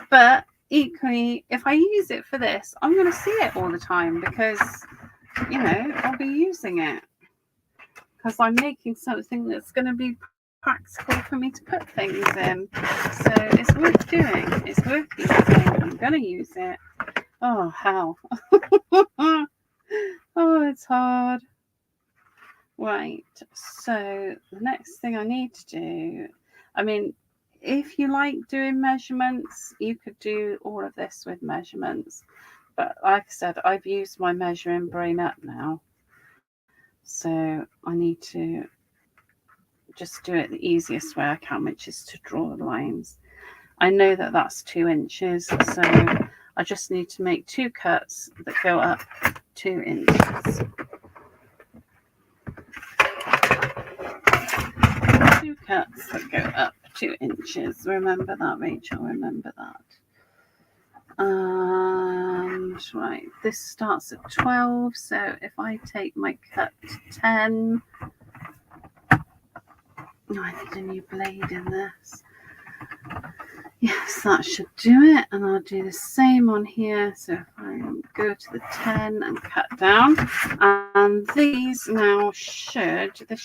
But equally, if I use it for this, I'm gonna see it all the time because I'll be using it because I'm making something that's gonna be practical for me to put things in. So it's worth doing. It's worth using. I'm gonna use it. Oh, hell. Oh, it's hard. Right, so the next thing I need to do, I mean, if you like doing measurements, you could do all of this with measurements. But like I said, I've used my measuring brain up now. So I need to just do it the easiest way I can, which is to draw the lines. I know that that's 2 inches, so I just need to make 2 cuts that go up 2 inches. 2 cuts that go up 2 inches. Remember that, Rachel, remember that. And right, this starts at 12, so if I take my cut to 10, I need a new blade in this. Yes, that should do it, and I'll do the same on here. So if I go to the 10 and cut down, and these now should fit,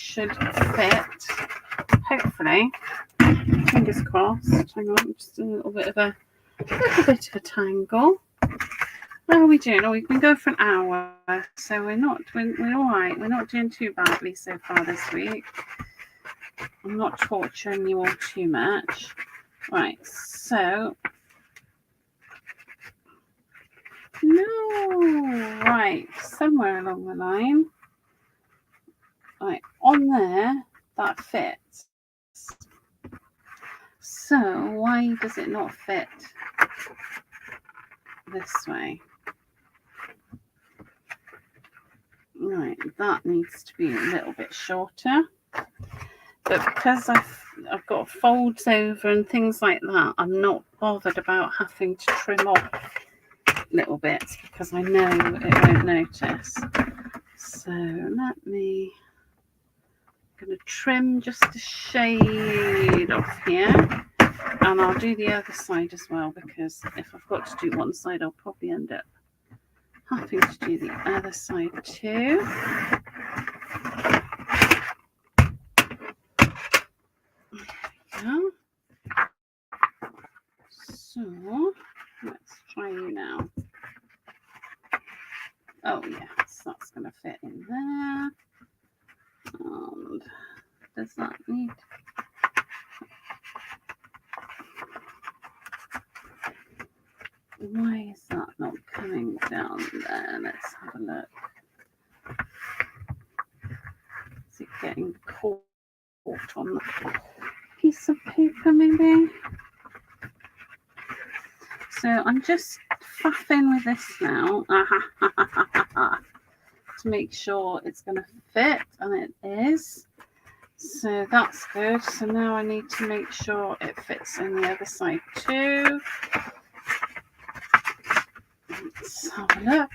hopefully, fingers crossed. Hang on, just a little bit of a tangle. How are we doing? Oh, we've been going for an hour, so we're all right. We're not doing too badly so far this week. I'm not torturing you all too much. Right, so somewhere along the line, right, on there, that fits. So why does it not fit this way? Right, that needs to be a little bit shorter. But because I've got folds over and things like that, I'm not bothered about having to trim off little bits because I know it won't notice. So I'm going to trim just a shade off here, and I'll do the other side as well, because if I've got to do one side, I'll probably end up having to do the other side too. Yeah. So let's try you now. Oh yes, that's going to fit in there. And does that need? Why is that not coming down there? Let's have a look. Is it getting caught on the piece of paper maybe? So I'm just faffing with this now to make sure it's going to fit, and it is. So that's good. So now I need to make sure it fits in the other side too. Let's have a look.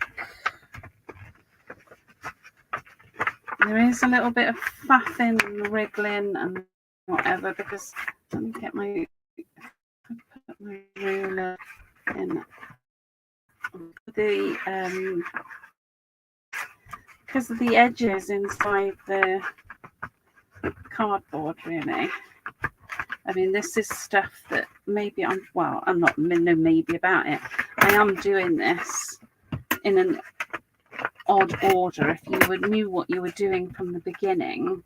There is a little bit of faffing and wriggling and whatever, because let me get my ruler in. Because of the edges inside the cardboard, really. I mean, this is stuff that maybe I'm not no maybe about it. I am doing this in an odd order. If you knew what you were doing from the beginning,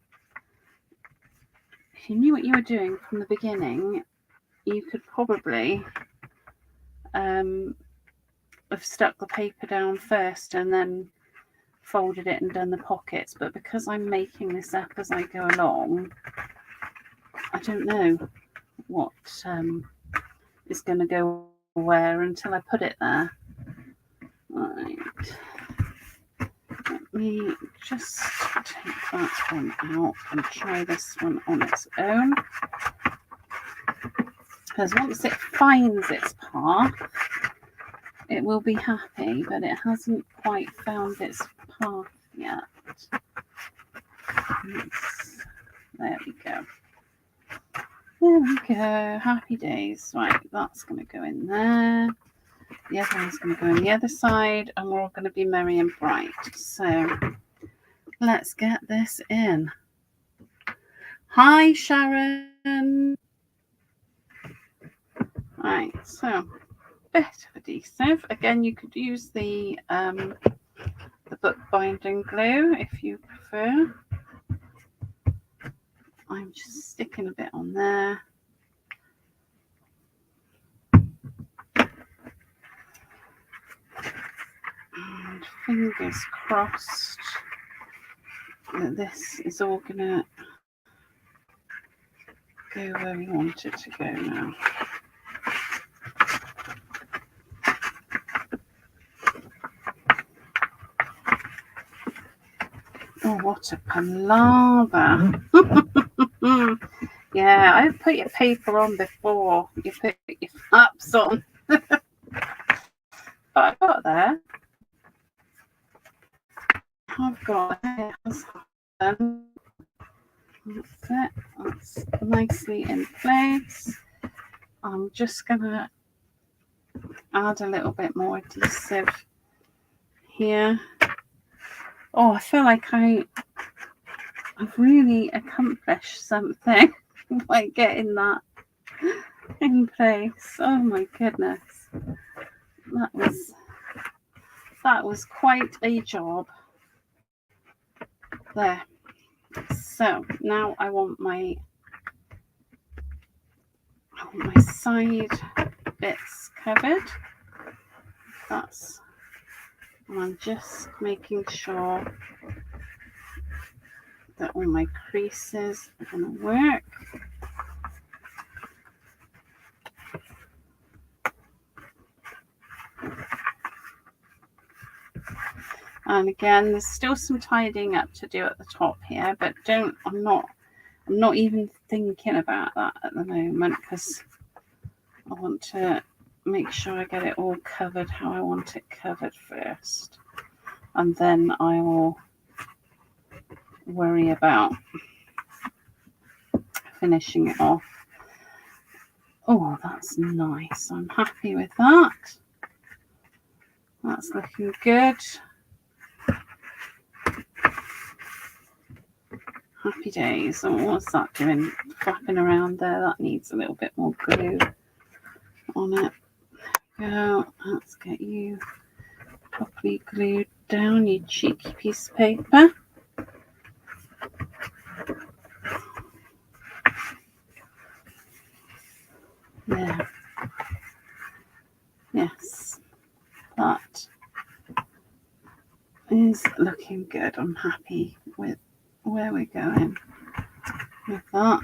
you could probably have stuck the paper down first and then folded it and done the pockets. But because I'm making this up as I go along, I don't know what is going to go where until I put it there. Right. Let me just take that one out and try this one on its own. Because once it finds its path, it will be happy, but it hasn't quite found its path yet. There we go. There we go. Happy days. Right, that's going to go in there. The other one's going to go on the other side, and we're all going to be merry and bright. So let's get this in. Hi, Sharon. Right, so bit of adhesive. Again, you could use the book binding glue if you prefer. I'm just sticking a bit on there. And fingers crossed that this is all going to go where we want it to go now. Oh, what a palaver. Yeah, I've put your paper on before. You put your flaps on. But I got there. I've got it. That's it. That's nicely in place. I'm just going to add a little bit more adhesive here. Oh, I feel like I've really accomplished something by getting that in place. Oh my goodness. That was quite a job. There. So now I want my side bits covered. And I'm just making sure that all my creases are going to work. And again, there's still some tidying up to do at the top here, but I'm not even thinking about that at the moment, because I want to make sure I get it all covered how I want it covered first, and then I will worry about finishing it off. Oh, that's nice. I'm happy with that. That's looking good. Happy days. Oh, what's that doing? Flapping around there. That needs a little bit more glue on it. Go. Let's get you properly glued down, you cheeky piece of paper. There. Yes. That is looking good. I'm happy with where we're going with that.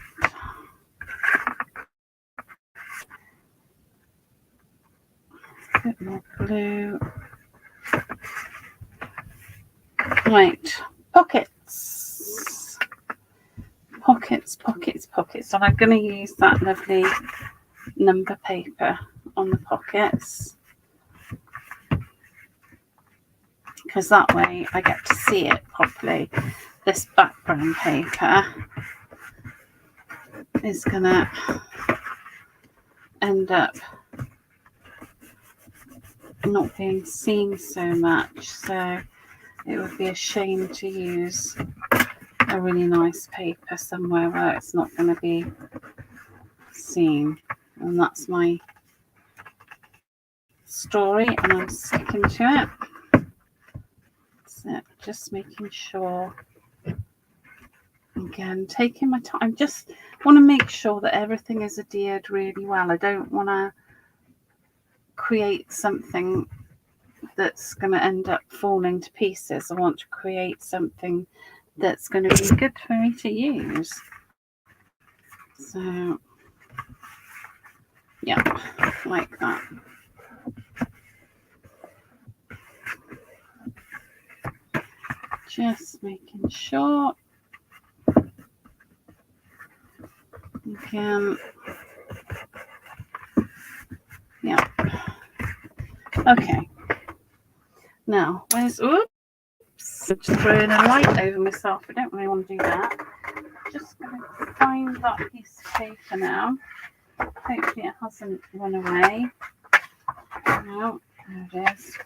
A bit more glue. Right, pockets. And I'm going to use that lovely number paper on the pockets, because that way I get to see it properly. This background paper is going to end up not being seen so much, so it would be a shame to use a really nice paper somewhere where it's not going to be seen. And that's my story, and I'm sticking to it. That's it. Just making sure, again, taking my time. I just want to make sure that everything is adhered really well. I don't want to create something that's going to end up falling to pieces. I want to create something that's going to be good for me to use. So yeah, like that. Just making sure. Again, yeah. Okay. Now, oops, I'm just throwing a light over myself. I don't really want to do that. Just going to find that piece of paper now. Hopefully it hasn't run away. No, there it is.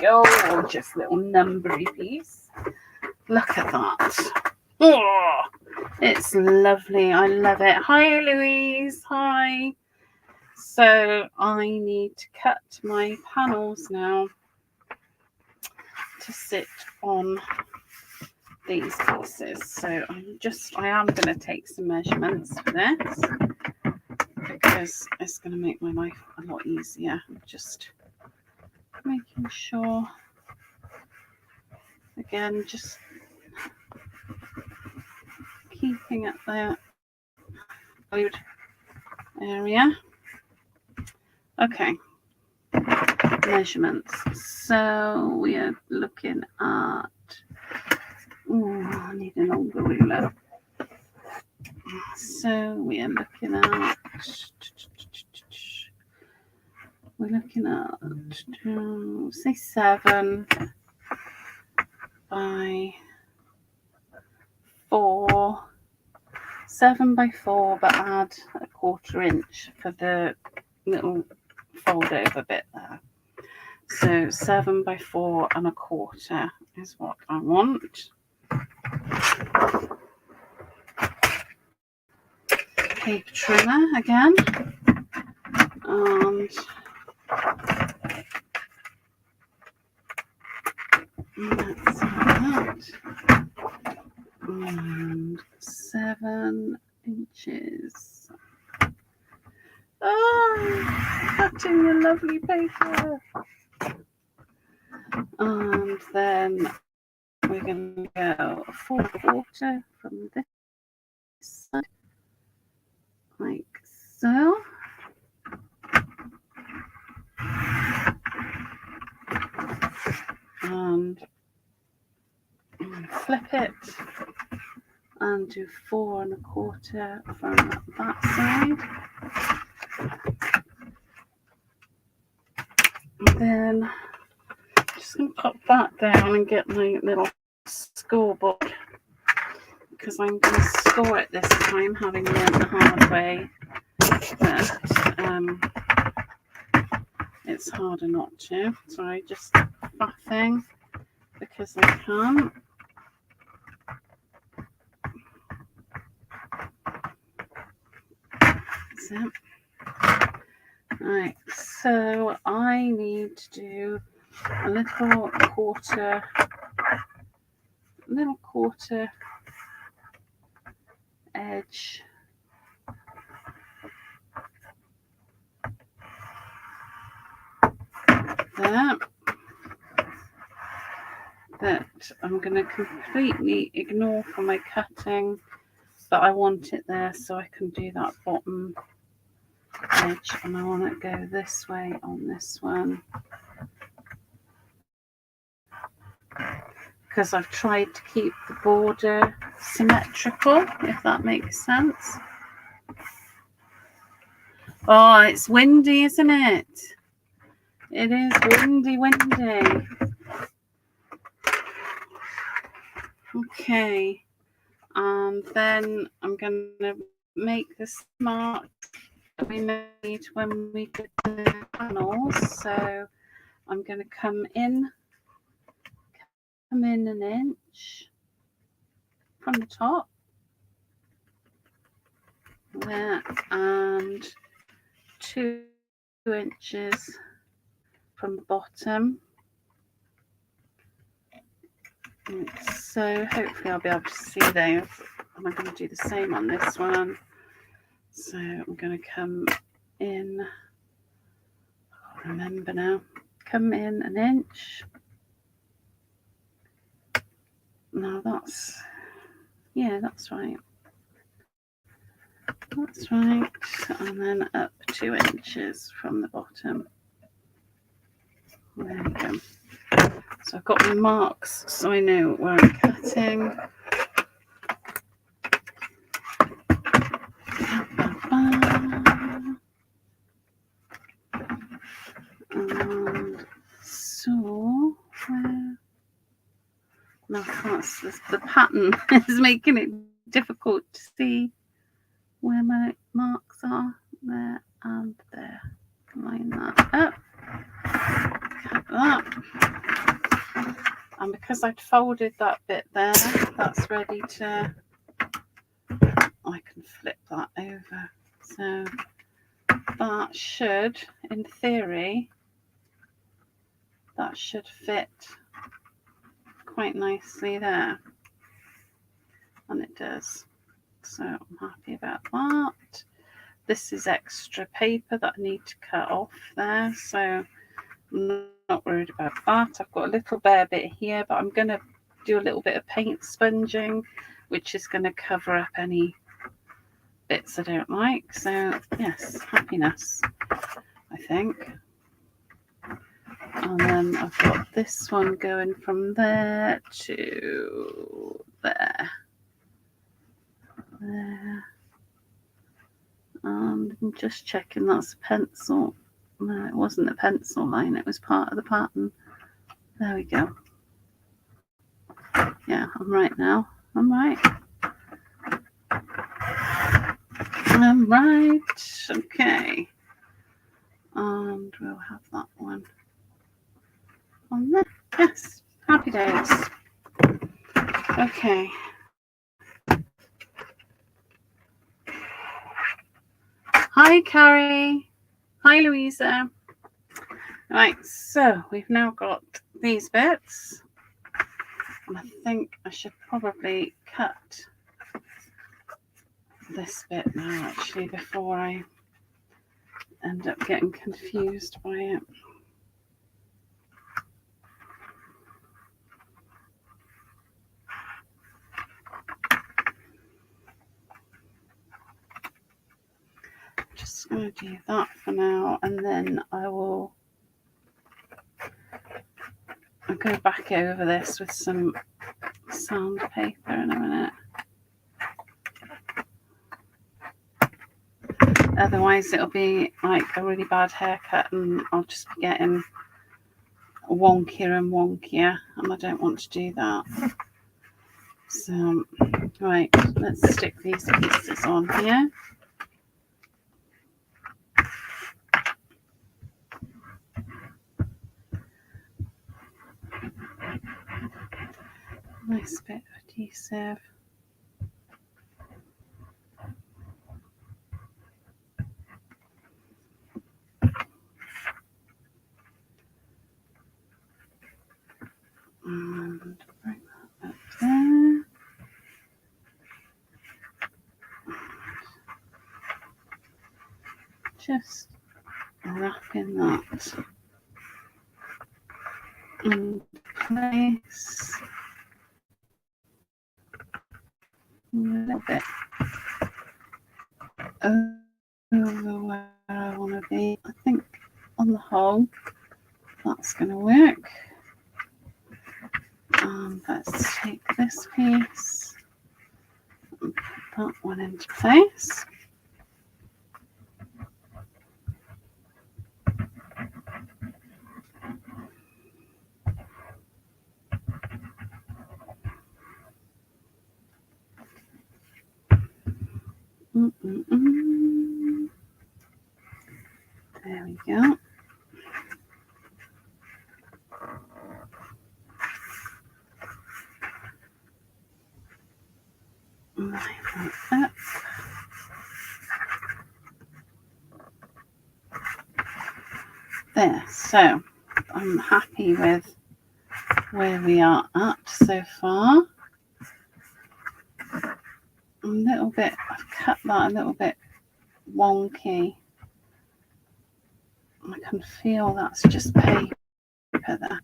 Gorgeous little numbery piece. Look at that. Oh, it's lovely. I love it. Hi, Louise. Hi. So I need to cut my panels now to sit on these pieces. So I am going to take some measurements for this because it's going to make my life a lot easier. Just making sure, again, just keeping it there. Good area. Okay, measurements. So we are looking at, I need a longer ruler. So we are looking at, say 7 by 4. 7 by 4, but add a 1/4 inch for the little fold over bit there. So 7 by 4 and 1/4 is what I want. Paper trimmer again, and let's have that. And 7 inches. Oh, cutting a lovely paper. And then we're going to go 4/4 from this side, like so. And I'm going to flip it and do 4 1/4 from that side. And then I'm just going to pop that down and get my little scoreboard, because I'm going to score it this time, having learned the hard way that it's harder not to. So I just faffing because I can. That's it. Right, so I need to do a little quarter edge there that I'm going to completely ignore for my cutting, but I want it there so I can do that bottom edge, and I want it to go this way on this one, because I've tried to keep the border symmetrical, if that makes sense. Oh, it's windy, isn't it? It is windy. Okay, and then I'm going to make this mark that we made when we did the panels. So I'm going to come in an inch from the top there, and 2 inches from the bottom. So hopefully I'll be able to see those, and I'm going to do the same on this one. So I'm going to come in, remember now, come in an inch. Now that's right. That's right. And then up 2 inches from the bottom. There we go. So I've got my marks so I know where I'm cutting. And so now the pattern is making it difficult to see where my marks are. There and there. Line that up. Cut that. And because I'd folded that bit there, that's ready to, I can flip that over. So that should, in theory, that should fit quite nicely there. does. So I'm happy about that. This is extra paper that I need to cut off there, so I'm not worried about that. I've got a little bare bit here, but I'm going to do a little bit of paint sponging, which is going to cover up any bits I don't like. So yes, happiness, I think. And then I've got this one going from there to there. There. And I'm just checking that's a pencil. No, it wasn't a pencil line, it was part of the pattern. There we go. Yeah, I'm right now. I'm right. I'm right. Okay. And we'll have that one on there. Yes, happy days. Okay. Hi, Carrie. Hi, Louisa. Right, so we've now got these bits. And I think I should probably cut this bit now, actually, before I end up getting confused by it. Just going to do that for now, and then I'll go back over this with some sandpaper in a minute. Otherwise it'll be like a really bad haircut and I'll just be getting wonkier and wonkier, and I don't want to do that. So right, let's stick these pieces on here. Nice bit of adhesive. And bring that up there. Just wrapping that in place. A little bit over where I want to be. I think on the whole that's going to work. Let's take this piece and put that one into place. There we go. Right up. There, so I'm happy with where we are at so far. A little bit, I've cut that a little bit wonky. I can feel that's just paper there.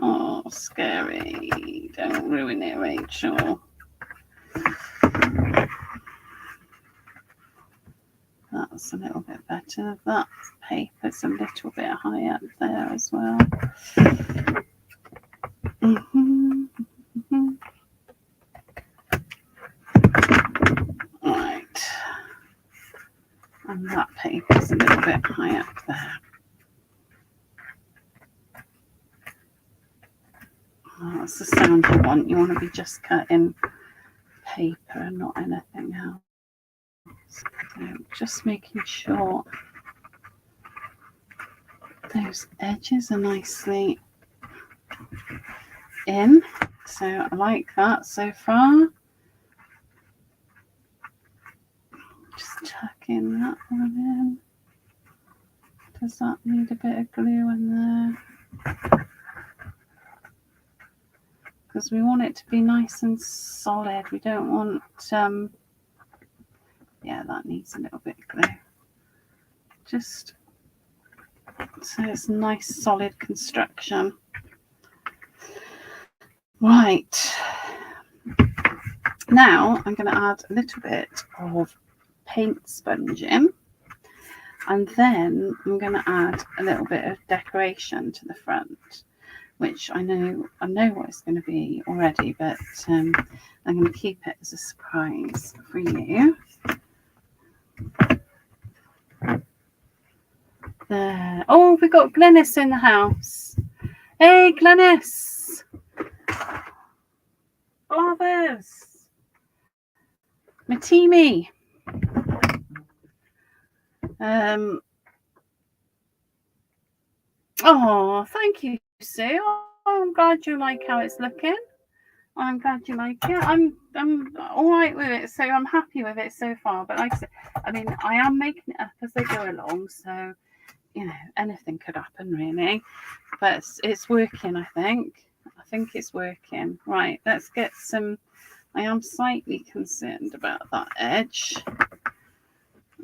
Oh, scary. Don't ruin it, Rachel. That's a little bit better. That paper's a little bit high up there as well. Right. And that paper's a little bit high up there. Oh, that's the sound you want. You want to be just cutting paper and not anything else. So just making sure those edges are nicely in. So I like that so far. Just tucking that one in. Does that need a bit of glue in there? because we want it to be nice and solid. We don't want, yeah, that needs a little bit of glue. Just so it's nice solid construction. Right, now I'm going to add a little bit of paint sponge in, and then I'm going to add a little bit of decoration to the front, which I know what it's going to be already, but I'm going to keep it as a surprise for you. There. Oh, we got Glenys in the house. Hey, Glenys. Blavers. Matimi. Oh, thank you, Sue. Oh, I'm glad you like how it's looking. I'm glad you like it. I'm all right with it, so I'm happy with it so far. But like I said, I mean, I am making it up as they go along, so you know, anything could happen really. But it's working, I think. I think it's working. Right, let's get some. I am slightly concerned about that edge.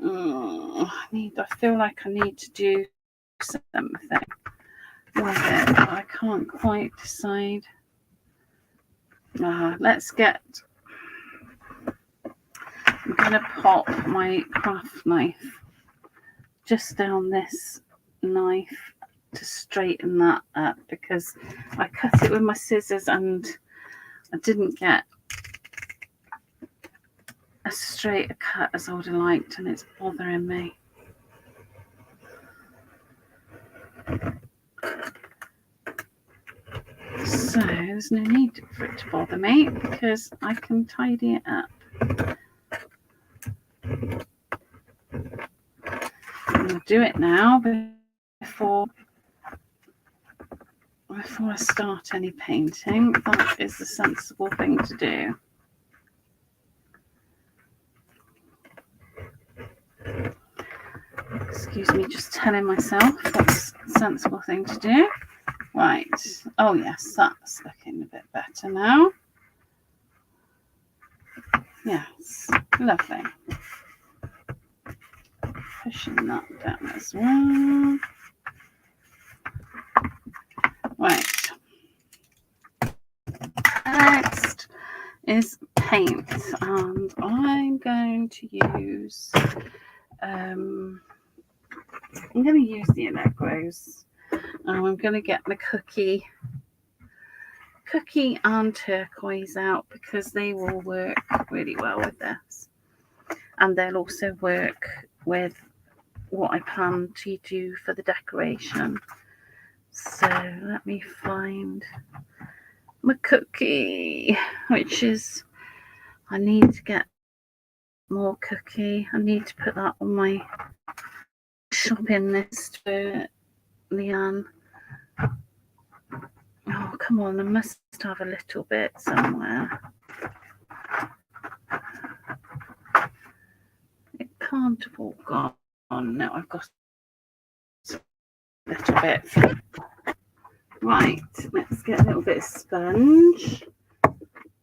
I feel like I need to do something with it, but I can't quite decide. Let's get. I'm going to pop my craft knife just down this knife to straighten that up, because I cut it with my scissors and I didn't get as straight a cut as I would have liked, and it's bothering me. So there's no need for it to bother me because I can tidy it up. I'm going to do it now before I start any painting. That is the sensible thing to do. Excuse me, just telling myself that's the sensible thing to do. Right. Oh, yes, that's looking a bit better now. Yes, lovely. Pushing that down as well. Right. Next is paint, and I'm going to use the Allegros. I'm going to get the cookie and turquoise out because they will work really well with this, and they'll also work with what I plan to do for the decoration. So let me find my cookie, which is, I need to get more cookie. I need to put that on my shopping list for Leanne. Oh, come on, I must have a little bit somewhere. It can't have all gone. No, I've got a little bit. Right, let's get a little bit of sponge.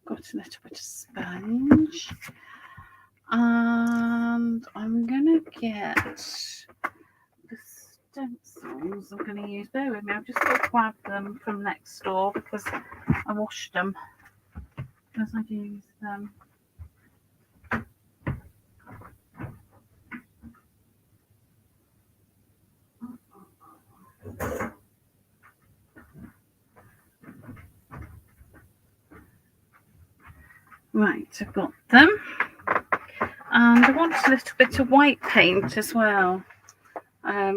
Got a little bit of sponge. And I'm going to get the stencils I'm going to use. Bear with me, I've just got to grab them from next door because I washed them as I used them. Right, I've got them. And I want a little bit of white paint as well,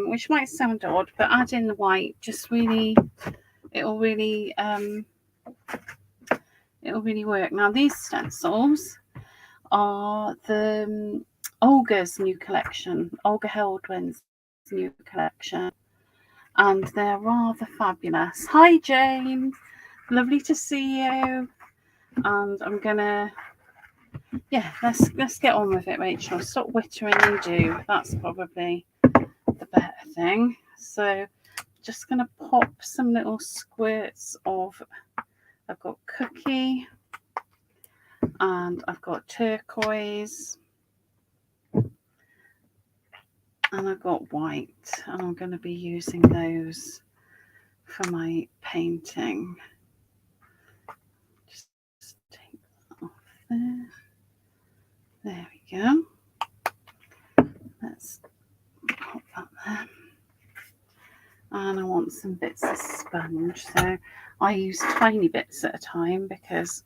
which might sound odd, but add in the white, just really, it'll really work. Now these stencils are the Olga's new collection, Olga Heldwin's new collection, and they're rather fabulous. Hi Jane, lovely to see you. And I'm gonna, yeah, let's get on with it, Rachel. Stop wittering and do. That's probably the better thing. So just gonna pop some little squirts of I've got cookie, and I've got turquoise, and I've got white, and I'm going to be using those for my painting. Just take that off there. There we go. Let's pop that there. And I want some bits of sponge, so I use tiny bits at a time because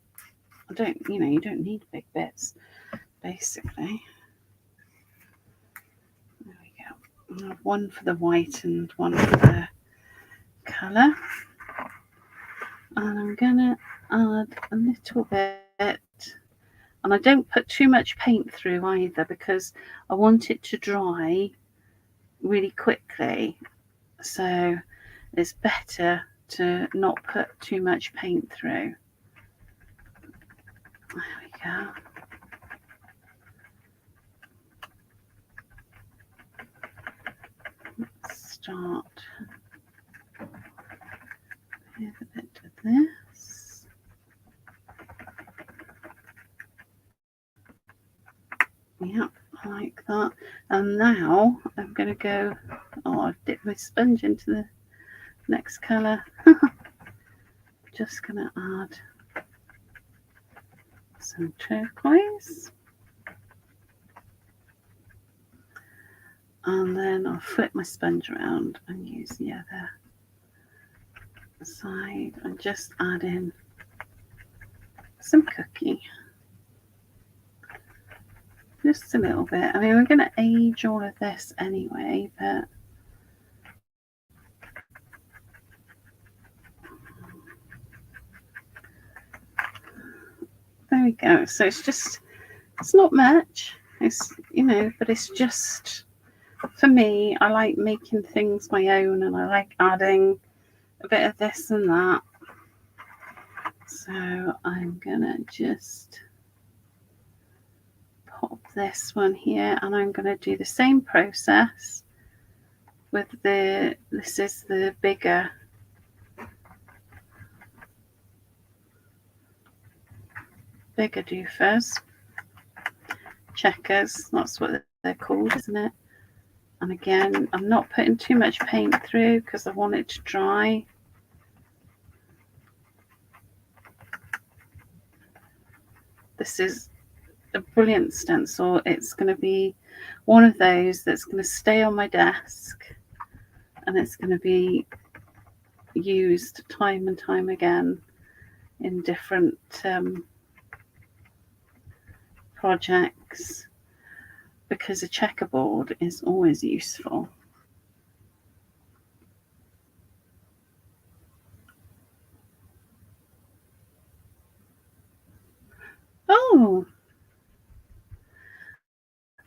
I don't, you don't need big bits, basically. There we go. I have one for the white and one for the colour. And I'm gonna add a little bit, and I don't put too much paint through either because I want it to dry really quickly, so it's better to not put too much paint through. There we go. Let's start with a bit of this. Yep, like that. And now I'm going to go, I've dipped my sponge into the next colour. Just going to add some turquoise. And then I'll flip my sponge around and use the other side and just add in some cookie. Just a little bit. I mean, we're going to age all of this anyway, but there we go. So it's not much. It's, but it's just, for me, I like making things my own, and I like adding a bit of this and that. So I'm gonna just pop this one here, and I'm gonna do the same process with this is the bigger doofers, checkers, that's what they're called, isn't it? And again, I'm not putting too much paint through because I want it to dry. This is a brilliant stencil. It's going to be one of those that's going to stay on my desk, and it's going to be used time and time again in different projects, because a checkerboard is always useful. Oh,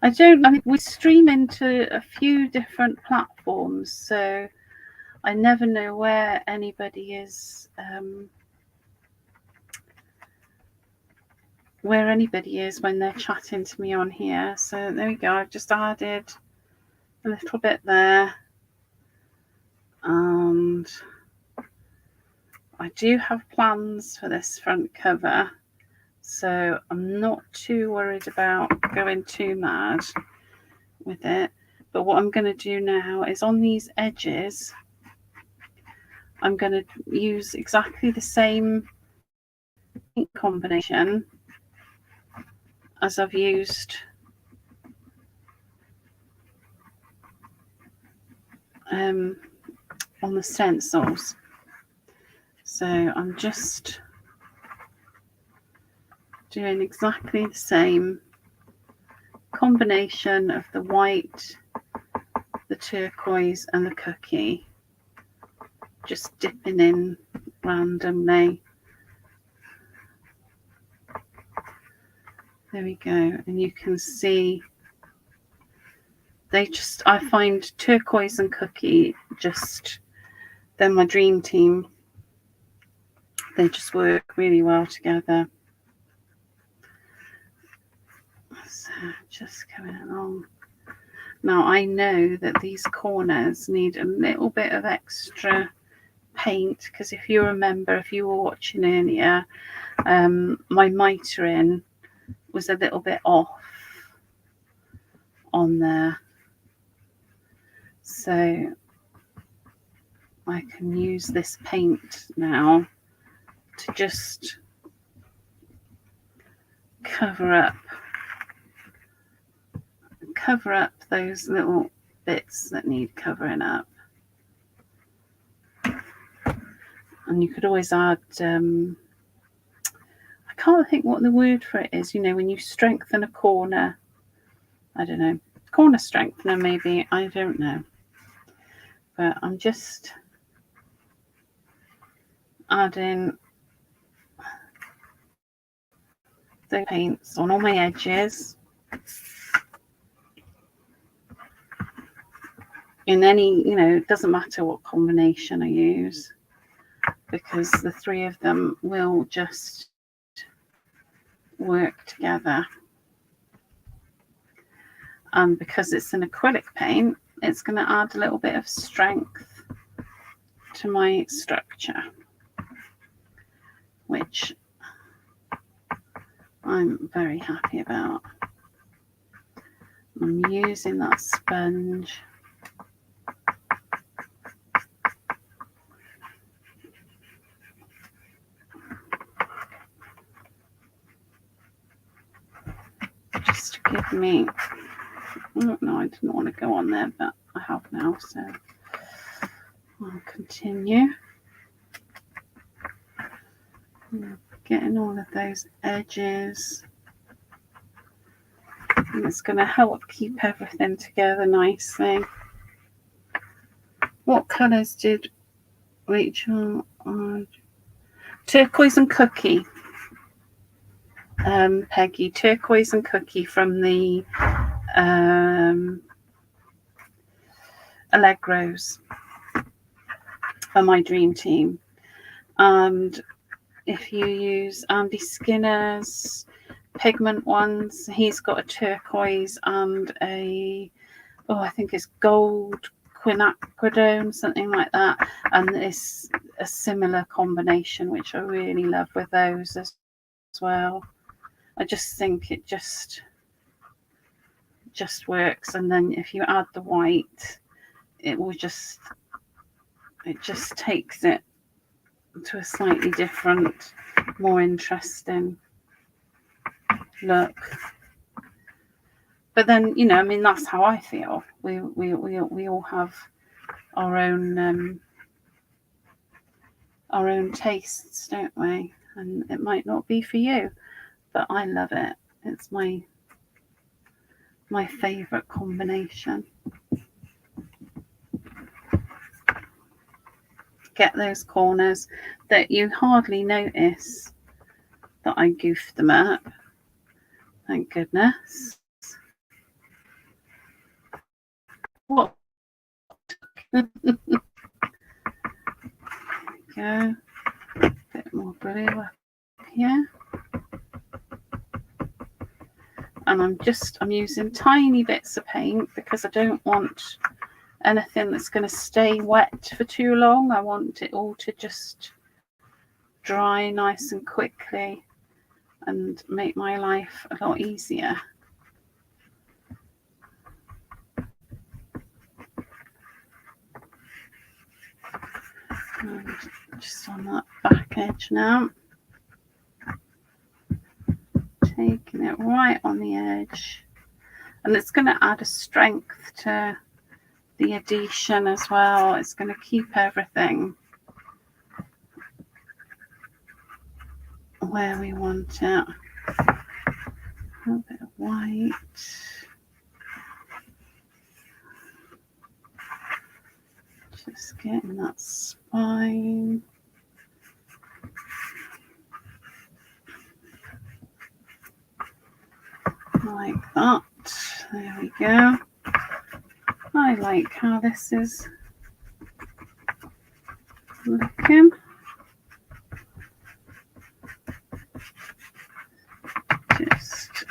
I mean, we stream into a few different platforms, so I never know where anybody is, when they're chatting to me on here. So there we go. I've just added a little bit there, and I do have plans for this front cover, so I'm not too worried about going too mad with it. But what I'm going to do now is on these edges, I'm going to use exactly the same ink combination as I've used on the stencils. So I'm just doing exactly the same combination of the white, the turquoise and the cookie, just dipping in randomly. There we go. And you can see I find turquoise and cookie they're my dream team. They just work really well together. So just coming along. Now I know that these corners need a little bit of extra paint, because if you remember, if you were watching earlier, my mitering was a little bit off on there, so I can use this paint now to just cover up those little bits that need covering up. And you could always add I can't think what the word for it is, you know, when you strengthen a corner, I don't know, corner strengthener maybe, I don't know, but I'm just adding the paints on all my edges. In any, you know, it doesn't matter what combination I use, because the three of them will just work together. And because it's an acrylic paint, it's going to add a little bit of strength to my structure, which I'm very happy about. I'm using that sponge. Just to give me, oh, no, I didn't want to go on there, but I have now, so I'll continue. Getting all of those edges, and it's going to help keep everything together nicely. What colours did Rachel? Turquoise and cookie. Peggy, turquoise and cookie from the Allegros are my dream team. And if you use Andy Skinner's pigment ones, he's got a turquoise and a, oh, I think it's gold quinacridone, something like that, and it's a similar combination which I really love with those as well. I just think it just works. And then if you add the white, it just takes it to a slightly different, more interesting look. But then, you know, I mean, that's how I feel. We all have our own tastes, don't we? And it might not be for you, but I love it. It's my favourite combination. Get those corners that you hardly notice that I goofed them up. Thank goodness. What? There we go. A bit more blue up here. And I'm using tiny bits of paint because I don't want anything that's going to stay wet for too long. I want it all to just dry nice and quickly and make my life a lot easier. And just on that back edge now, taking it right on the edge, and it's going to add a strength to the adhesion as well. It's going to keep everything where we want it. A little bit of white. Just getting that spine. Like that. There we go. I like how this is looking. Just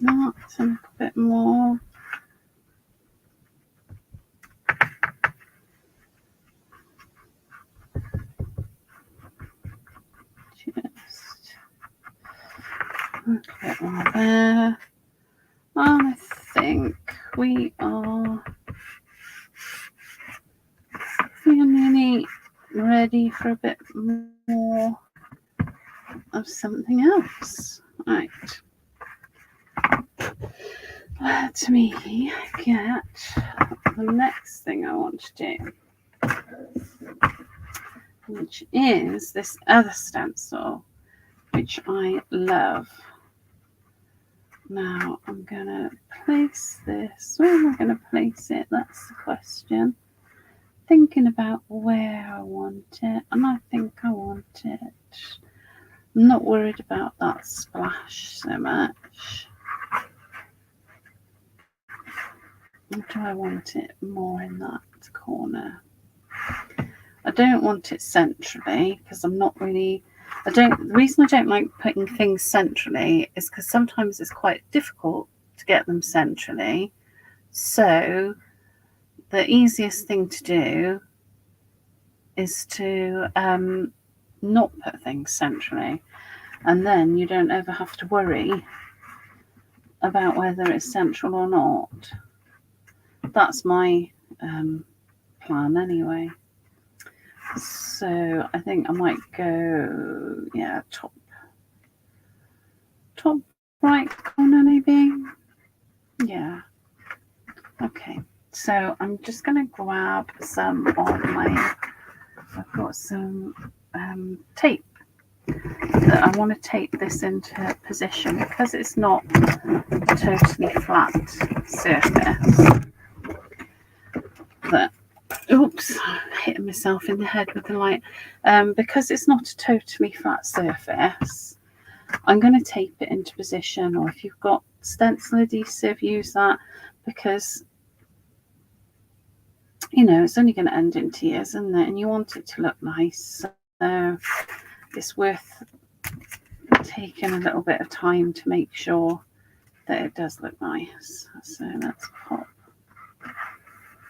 that a little bit more. think we are nearly ready for a bit more of something else. Right. Let me get the next thing I want to do, which is this other stencil, which I love. Now I'm going to place this. Where am I going to place it? That's the question. Thinking about where I want it, and I think I want it. I'm not worried about that splash so much. Or do I want it more in that corner? I don't want it centrally because I'm not really. The reason I don't like putting things centrally is because sometimes it's quite difficult to get them centrally. So the easiest thing to do is to not put things centrally, and then you don't ever have to worry about whether it's central or not. That's my plan anyway. So I think I might go, yeah, top right corner maybe. Yeah. Okay. So I'm just going to grab some of my, I've got some tape that I want to tape this into position because it's not a totally flat surface. But oops, hitting myself in the head with the light. Because it's not a totally flat surface, I'm going to tape it into position, or if you've got stencil adhesive, use that, because you know it's only going to end in tears, isn't it? And you want it to look nice, so it's worth taking a little bit of time to make sure that it does look nice. So let's pop a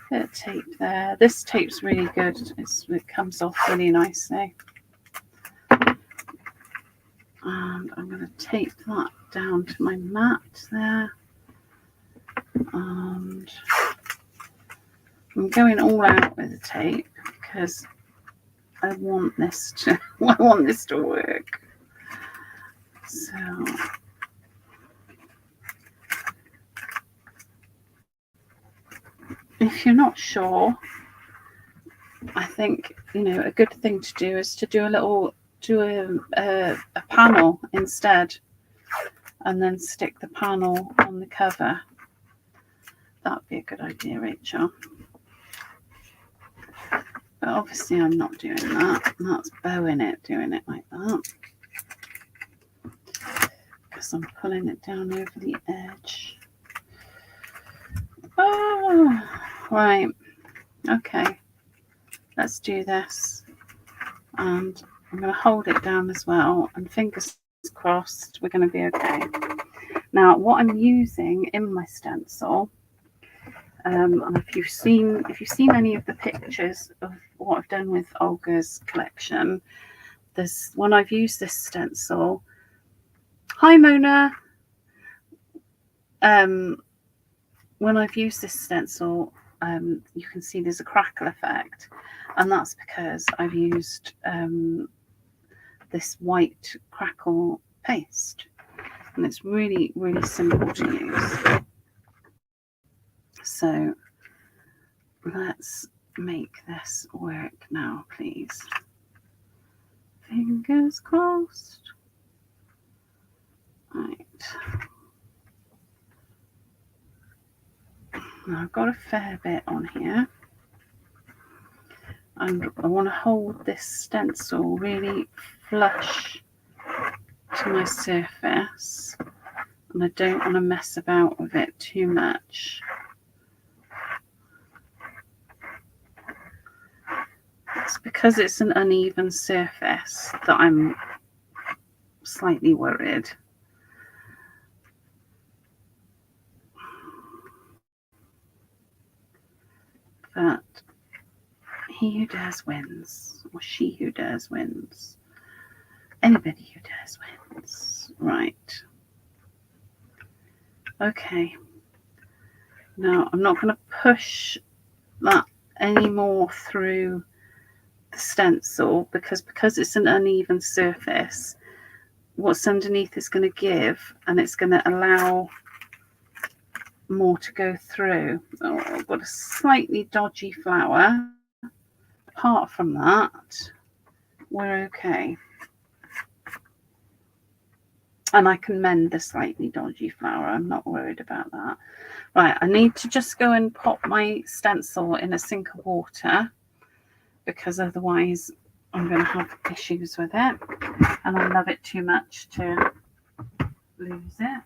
bit of tape there. This tape's really good. It comes off really nicely. And I'm going to tape that down to my mat there. And I'm going all out with the tape because I want this to work. So if you're not sure, I think, you know, a good thing to do is to do a panel instead, and then stick the panel on the cover. That'd be a good idea, Rachel. But obviously I'm not doing that. That's bowing it, doing it like that, because I'm pulling it down over the edge. Oh, right. Okay. Let's do this. And I'm going to hold it down as well, and fingers crossed we're going to be okay. Now, what I'm using in my stencil, and if you've seen any of the pictures of what I've done with Olga's collection, when I've used this stencil. Hi, Mona. When I've used this stencil, you can see there's a crackle effect, and that's because I've used this white crackle paste, and it's really, really simple to use. So let's make this work now, please. Fingers crossed. Right. Now I've got a fair bit on here, and I want to hold this stencil really flush to my surface, and I don't want to mess about with it too much. It's because it's an uneven surface that I'm slightly worried. But he who dares wins, or she who dares wins. Anybody who dares wins. Right. Okay. Now I'm not going to push that anymore through the stencil because it's an uneven surface. What's underneath is going to give, and it's going to allow more to go through. Oh, I've got a slightly dodgy flower. Apart from that, we're okay. And I can mend the slightly dodgy flower. I'm not worried about that. Right, I need to just go and pop my stencil in a sink of water because otherwise I'm going to have issues with it. And I love it too much to lose it.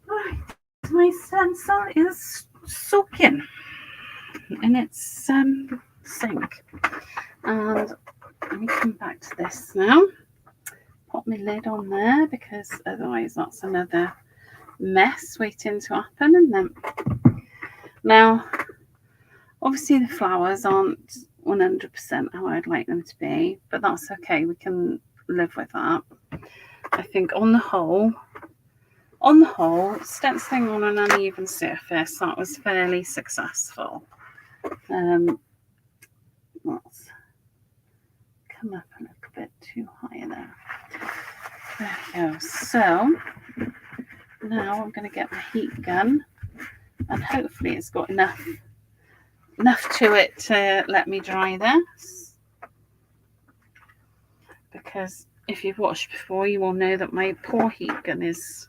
Right, my stencil is soaking in its sink. And let me come back to this now. Pop my lid on there because otherwise that's another mess waiting to happen. And then now obviously the flowers aren't 100% how I'd like them to be, but that's okay, we can live with that. I think on the whole, stenciling on an uneven surface, that was fairly successful. Let's come up a little bit too high there. There we go. So now I'm going to get my heat gun, and hopefully it's got enough to it to let me dry this. Because if you've watched before, you will know that my poor heat gun is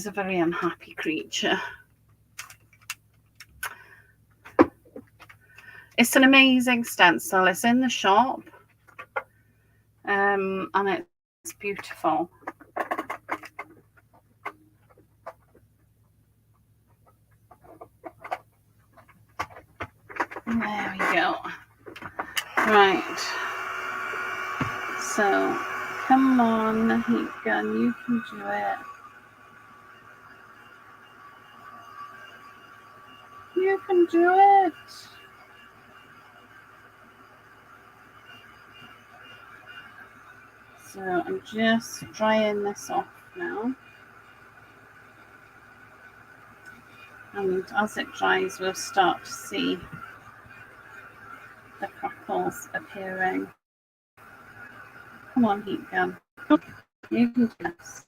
a very unhappy creature. It's an amazing stencil. It's in the shop, and it's beautiful. There we go. Right. So, come on, heat gun, you can do it. You can do it. So I'm just drying this off now. And as it dries, we'll start to see the crackles appearing. Come on, heat gun. You can do this.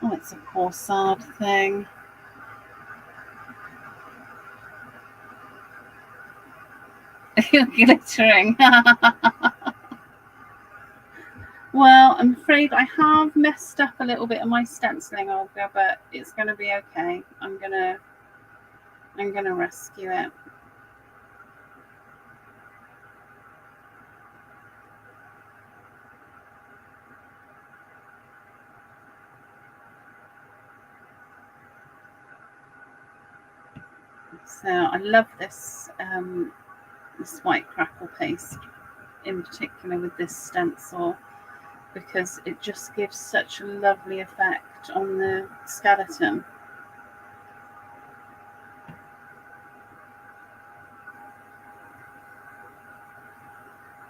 Oh, it's a poor sad thing. You're glittering. Well, I'm afraid I have messed up a little bit of my stenciling, Olga, but it's going to be okay. I'm gonna rescue it. So I love this this white crackle paste in particular with this stencil because it just gives such a lovely effect on the skeleton.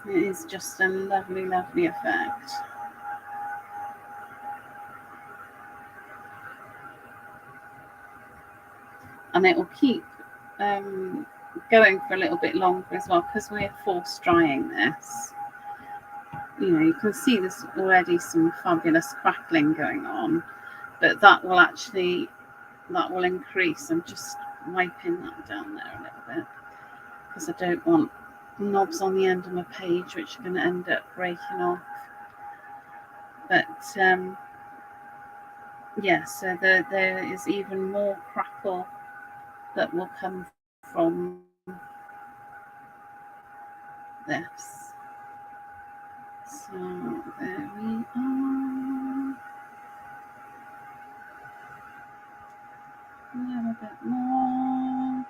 It is just a lovely, lovely effect. And it will keep going for a little bit longer as well because we're force drying this. You know, you can see there's already some fabulous crackling going on, but that will increase. I'm just wiping that down there a little bit because I don't want knobs on the end of my page which are going to end up breaking off. But yeah, so there is even more crackle that will come from this. So there we are. A little bit more.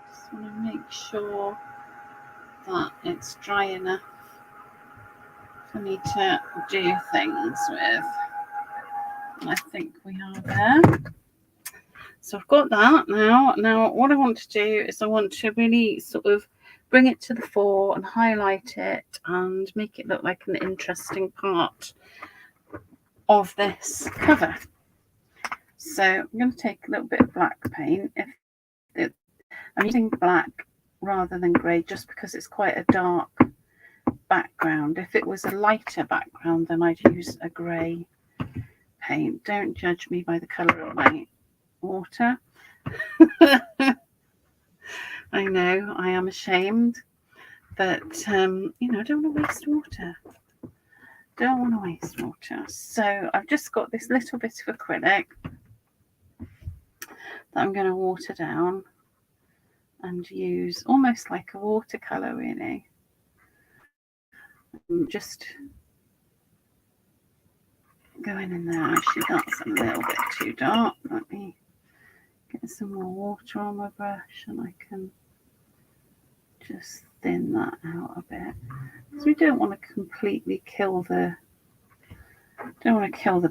Just want to make sure that it's dry enough for me to do things with. I think we are there. So I've got that now. Now what I want to do is I want to really sort of bring it to the fore and highlight it and make it look like an interesting part of this cover. So I'm going to take a little bit of black paint. I'm using black rather than grey just because it's quite a dark background. If it was a lighter background, then I'd use a grey paint. Don't judge me by the colour of my water. I know I am ashamed, but you know, I don't want to waste water. Don't want to waste water. So I've just got this little bit of acrylic that I'm going to water down and use almost like a watercolour, really. Just going in there. Actually, that's a little bit too dark. Let me get some more water on my brush and I can just thin that out a bit. Because we don't want to completely kill the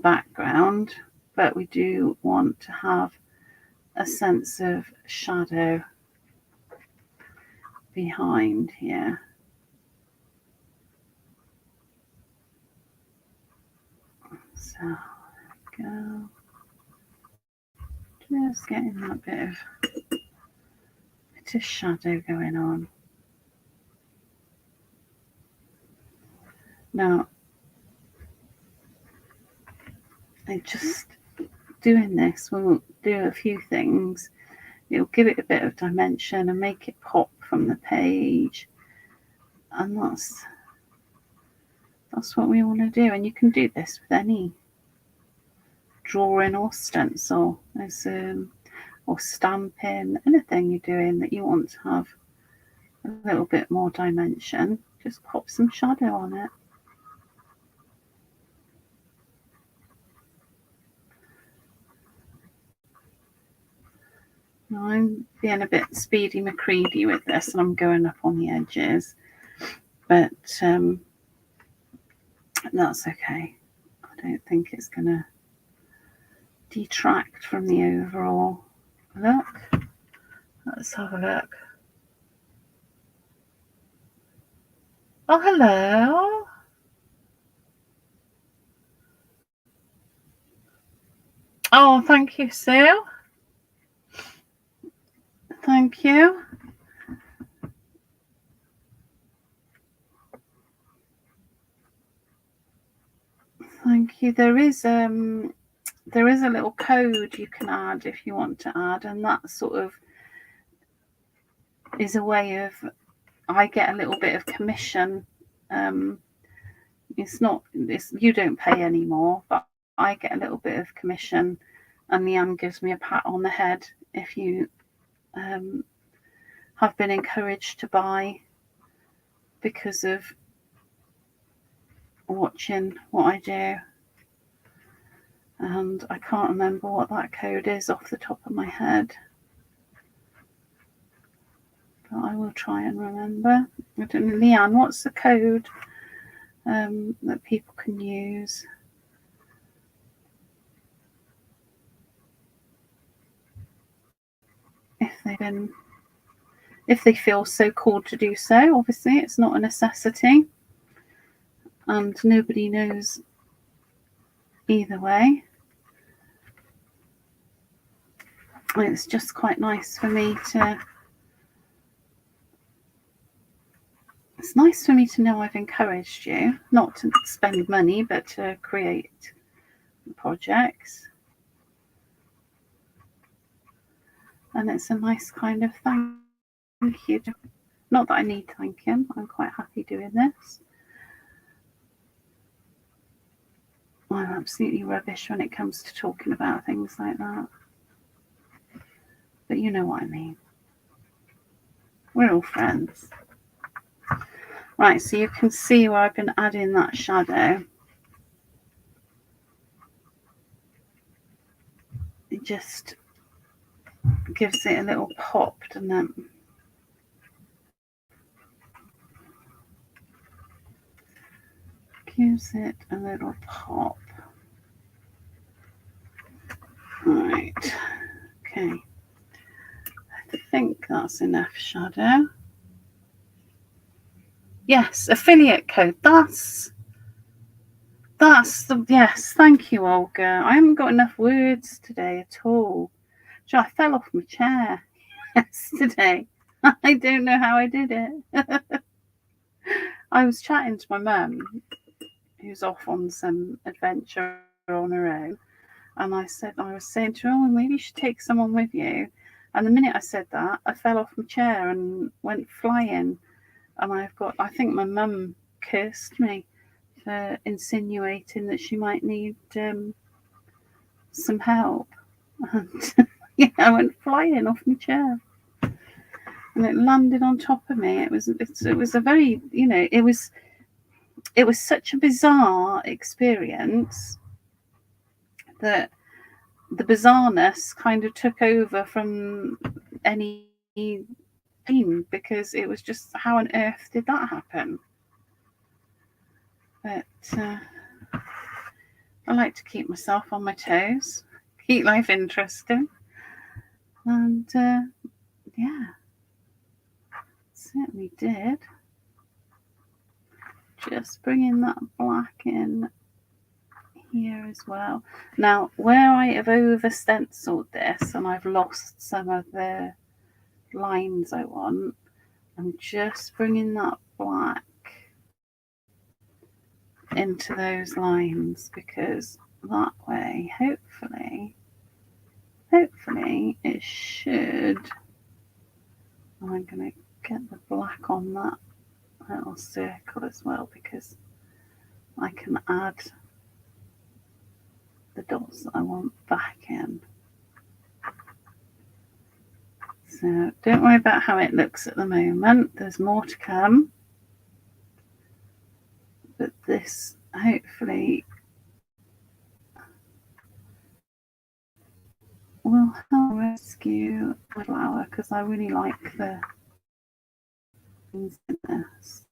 background, but we do want to have a sense of shadow behind here. So there we go. Just getting that bit of shadow going on. Now, I just doing this will do a few things. It'll give it a bit of dimension and make it pop from the page, and that's what we want to do. And you can do this with any drawing or stencil, or stamping, anything you're doing that you want to have a little bit more dimension. Just pop some shadow on it. Now I'm being a bit Speedy McCready with this, and I'm going up on the edges, but that's okay. I don't think it's going to detract from the overall look. Let's have a look. Oh, hello. Oh, thank you, Sue. Thank you. Thank you. There is a little code you can add if you want to add, and that sort of is a way of, I get a little bit of commission. You don't pay anymore, but I get a little bit of commission, and Leanne gives me a pat on the head if you have been encouraged to buy because of watching what I do. And I can't remember what that code is off the top of my head, but I will try and remember. I don't know, Leanne, what's the code that people can use? If they feel so called to do so. Obviously, it's not a necessity, and nobody knows either way. It's just quite nice for me to it's nice for me to know I've encouraged you not to spend money but to create projects. And it's a nice kind of thank you. Not that I need thanking, I'm quite happy doing this. I'm absolutely rubbish when it comes to talking about things like that. But you know what I mean. We're all friends. Right, so you can see where I've been adding that shadow. It just gives it a little pop, doesn't it? Gives it a little pop. Right, okay. I think that's enough shadow. Yes, affiliate code. That's the, yes, thank you, Olga. I haven't got enough words today at all. So I fell off my chair yesterday. I don't know how I did it. I was chatting to my mum, who's off on some adventure on her own, and I was saying to her, oh, maybe you should take someone with you. And the minute I said that, I fell off my chair and went flying. And I think my mum cursed me for insinuating that she might need some help. And yeah, I went flying off my chair. And it landed on top of me. It was a very, it was such a bizarre experience that the bizarreness kind of took over from any pain, because it was just, how on earth did that happen? But I like to keep myself on my toes, keep life interesting, and yeah, certainly did. Just bringing that black in here as well. Now, where I have over stenciled this and I've lost some of the lines I want, I'm just bringing that black into those lines, because that way, hopefully it should. I'm going to get the black on that little circle as well, because I can add the dots that I want back in. So don't worry about how it looks at the moment, there's more to come, but this hopefully will help rescue the flower, because I really like the things in this.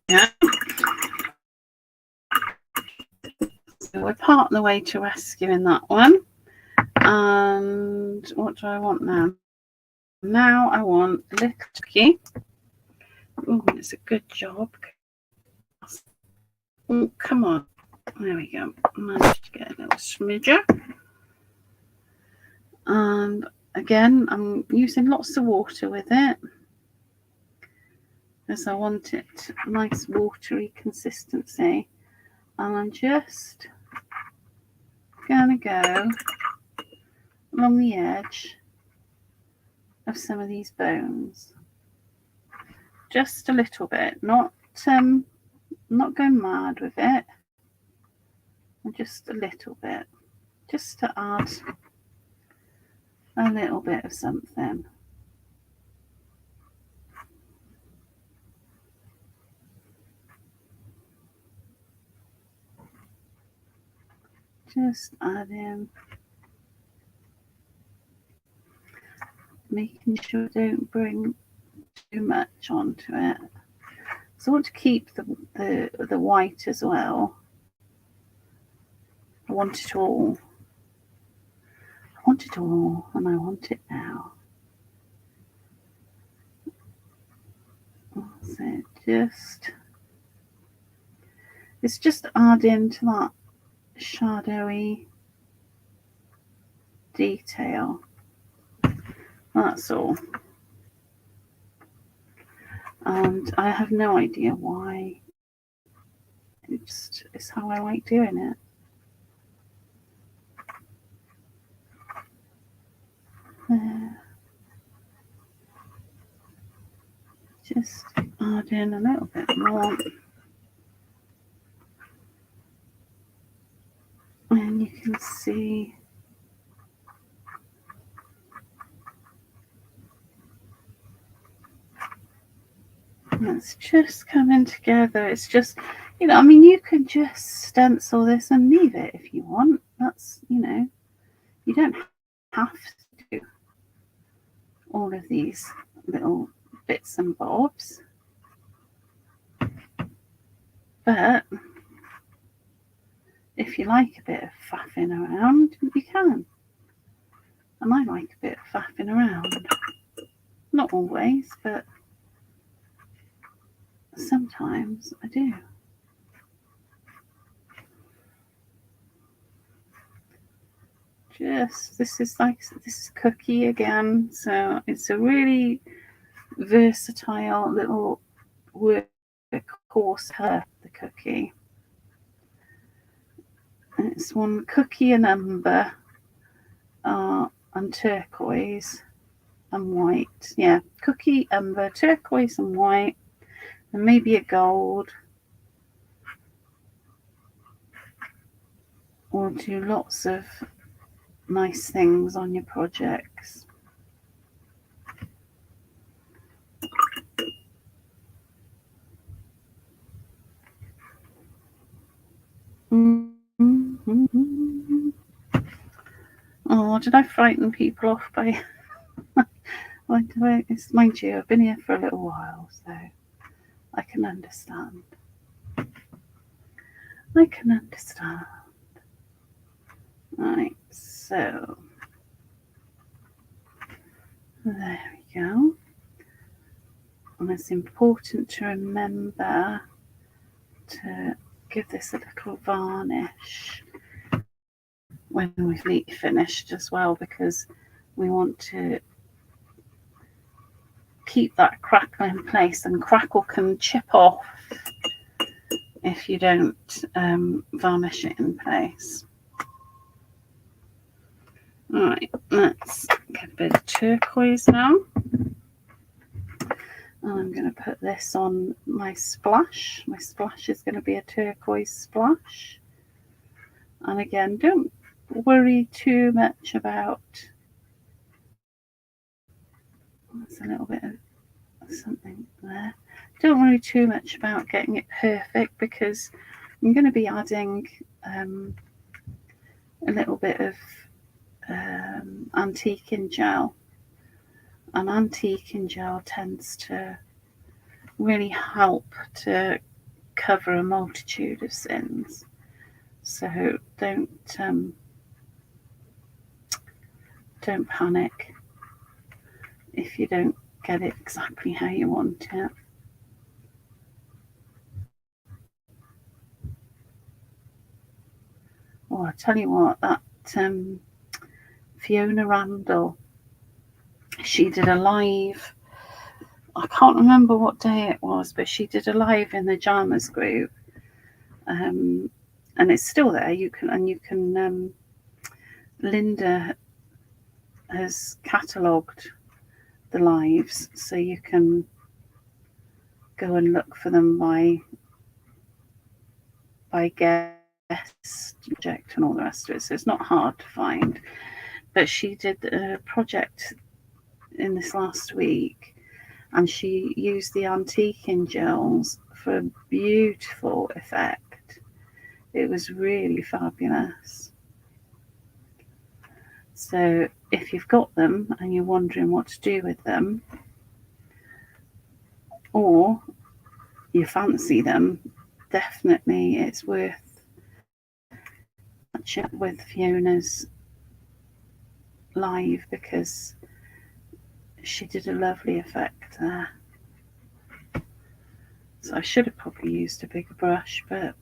Yeah. So we're part of the way to rescuing that one. And what do I want now? Now I want little cookie. Oh, it's a good job. Oh, come on. There we go. Managed to get a little smidger. And again, I'm using lots of water with it, because I want it nice watery consistency. And I'm just going to go along the edge of some of these bones. Just a little bit, not going mad with it, just a little bit, just to add a little bit of something. Just adding, making sure I don't bring too much onto it. So I want to keep the white as well. I want it all. I want it all, and I want it now. So it's just adding to that shadowy detail. That's all. And I have no idea why. It's how I like doing it. Just add in a little bit more. And you can see it's just coming together. It's just, I mean, you can just stencil this and leave it if you want. That's, you don't have to do all of these little bits and bobs. But if you like a bit of faffing around, you can. And I like a bit of faffing around. Not always, but sometimes I do. This is Cookie again. So it's a really versatile little workhorse, the Cookie. And it's one Cookie and Umber and turquoise and white. Yeah, Cookie, Umber, turquoise and white, and maybe a gold. Or do lots of nice things on your projects. Oh, did I frighten people off by... Mind you, I've been here for a little while, so I can understand. Right, so there we go. And it's important to remember to give this a little varnish when we've finished as well, because we want to keep that crackle in place, and crackle can chip off if you don't varnish it in place. All right, let's get a bit of turquoise now. And I'm going to put this on my splash. My splash is going to be a turquoise splash. And again, don't worry too much about... There's a little bit of something there. Don't worry too much about getting it perfect, because I'm going to be adding a little bit of antiquing gel. And antiquing gel tends to really help to cover a multitude of sins. So don't panic if you don't get it exactly how you want it. Oh, I tell you what, that Fiona Randall, she did a live, I can't remember what day it was, but she did a live in the Jammers group, and it's still there. You can Linda has catalogued the lives, so you can go and look for them by guest project and all the rest of it. So it's not hard to find. But she did a project in this last week, and she used the antiquing gels for a beautiful effect. It was really fabulous. So if you've got them and you're wondering what to do with them, or you fancy them, definitely it's worth catching up with Fiona's live, because she did a lovely effect there. So I should have probably used a bigger brush, but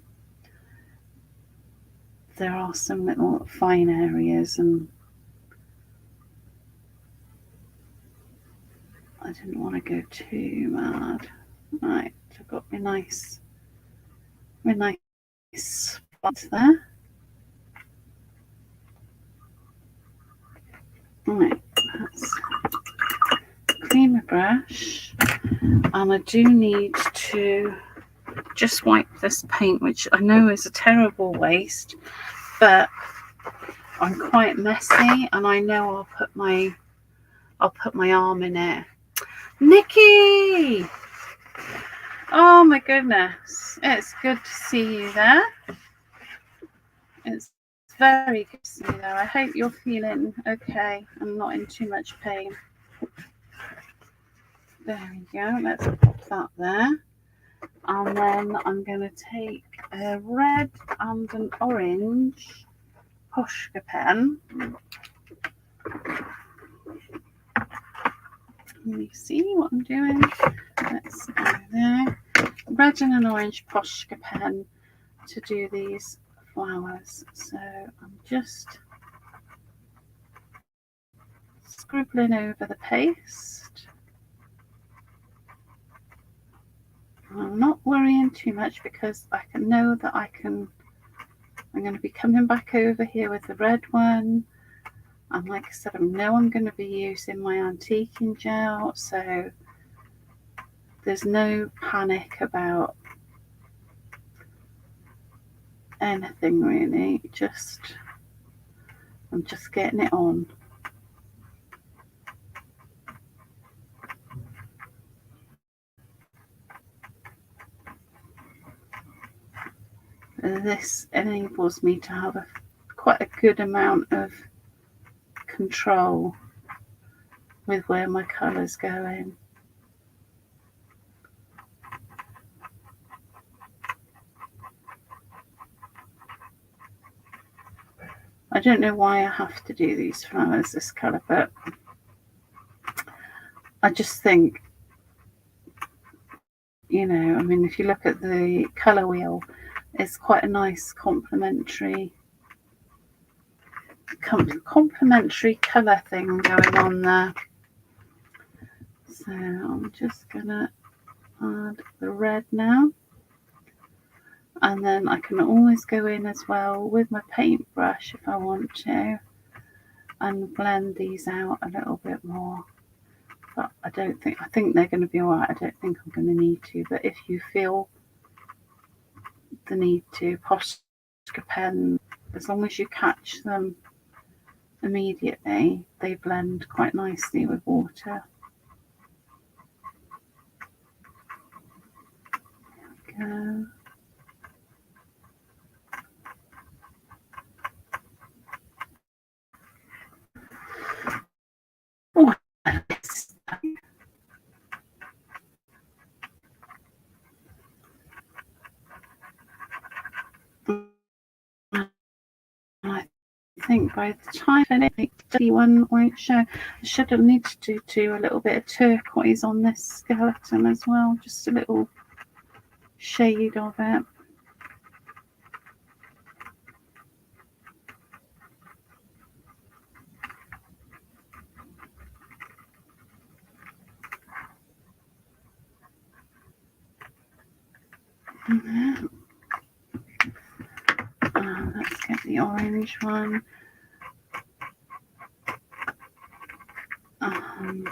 there are some little fine areas, and I didn't want to go too mad. Right, I've got my nice spots there. Right, let's clean my brush, and I do need to just wipe this paint, which I know is a terrible waste, but I'm quite messy, and I know I'll put my arm in it. Nikki! Oh my goodness, it's good to see you there. It's very good to see you there. I hope you're feeling okay and not in too much pain. There we go, let's pop that there. And then I'm going to take a red and an orange Posca pen. Let me see what I'm doing. Let's go there. Red and an orange Posca pen to do these flowers. So I'm just scribbling over the paste. I'm not worrying too much because I can know that I'm going to be coming back over here with the red one. And like I said, I know I'm going to be using my antiquing gel, so there's no panic about anything really. I'm just getting it on. This enables me to have quite a good amount of control with where my colour's going. I don't know why I have to do these flowers this colour, but I just think, you know, I mean, if you look at the colour wheel, it's quite a nice complementary colour thing going on there. So I'm just gonna add the red now, and then I can always go in as well with my paintbrush if I want to and blend these out a little bit more. But I think they're going to be all right. I don't think I'm going to need to, but if you feel the need to, Posca pen, as long as you catch them immediately, they blend quite nicely with water. There we go. Oh, I think by the time the dirty one won't show. I should have needed to do a little bit of turquoise on this skeleton as well, just a little shade of it. Let's get the orange one. And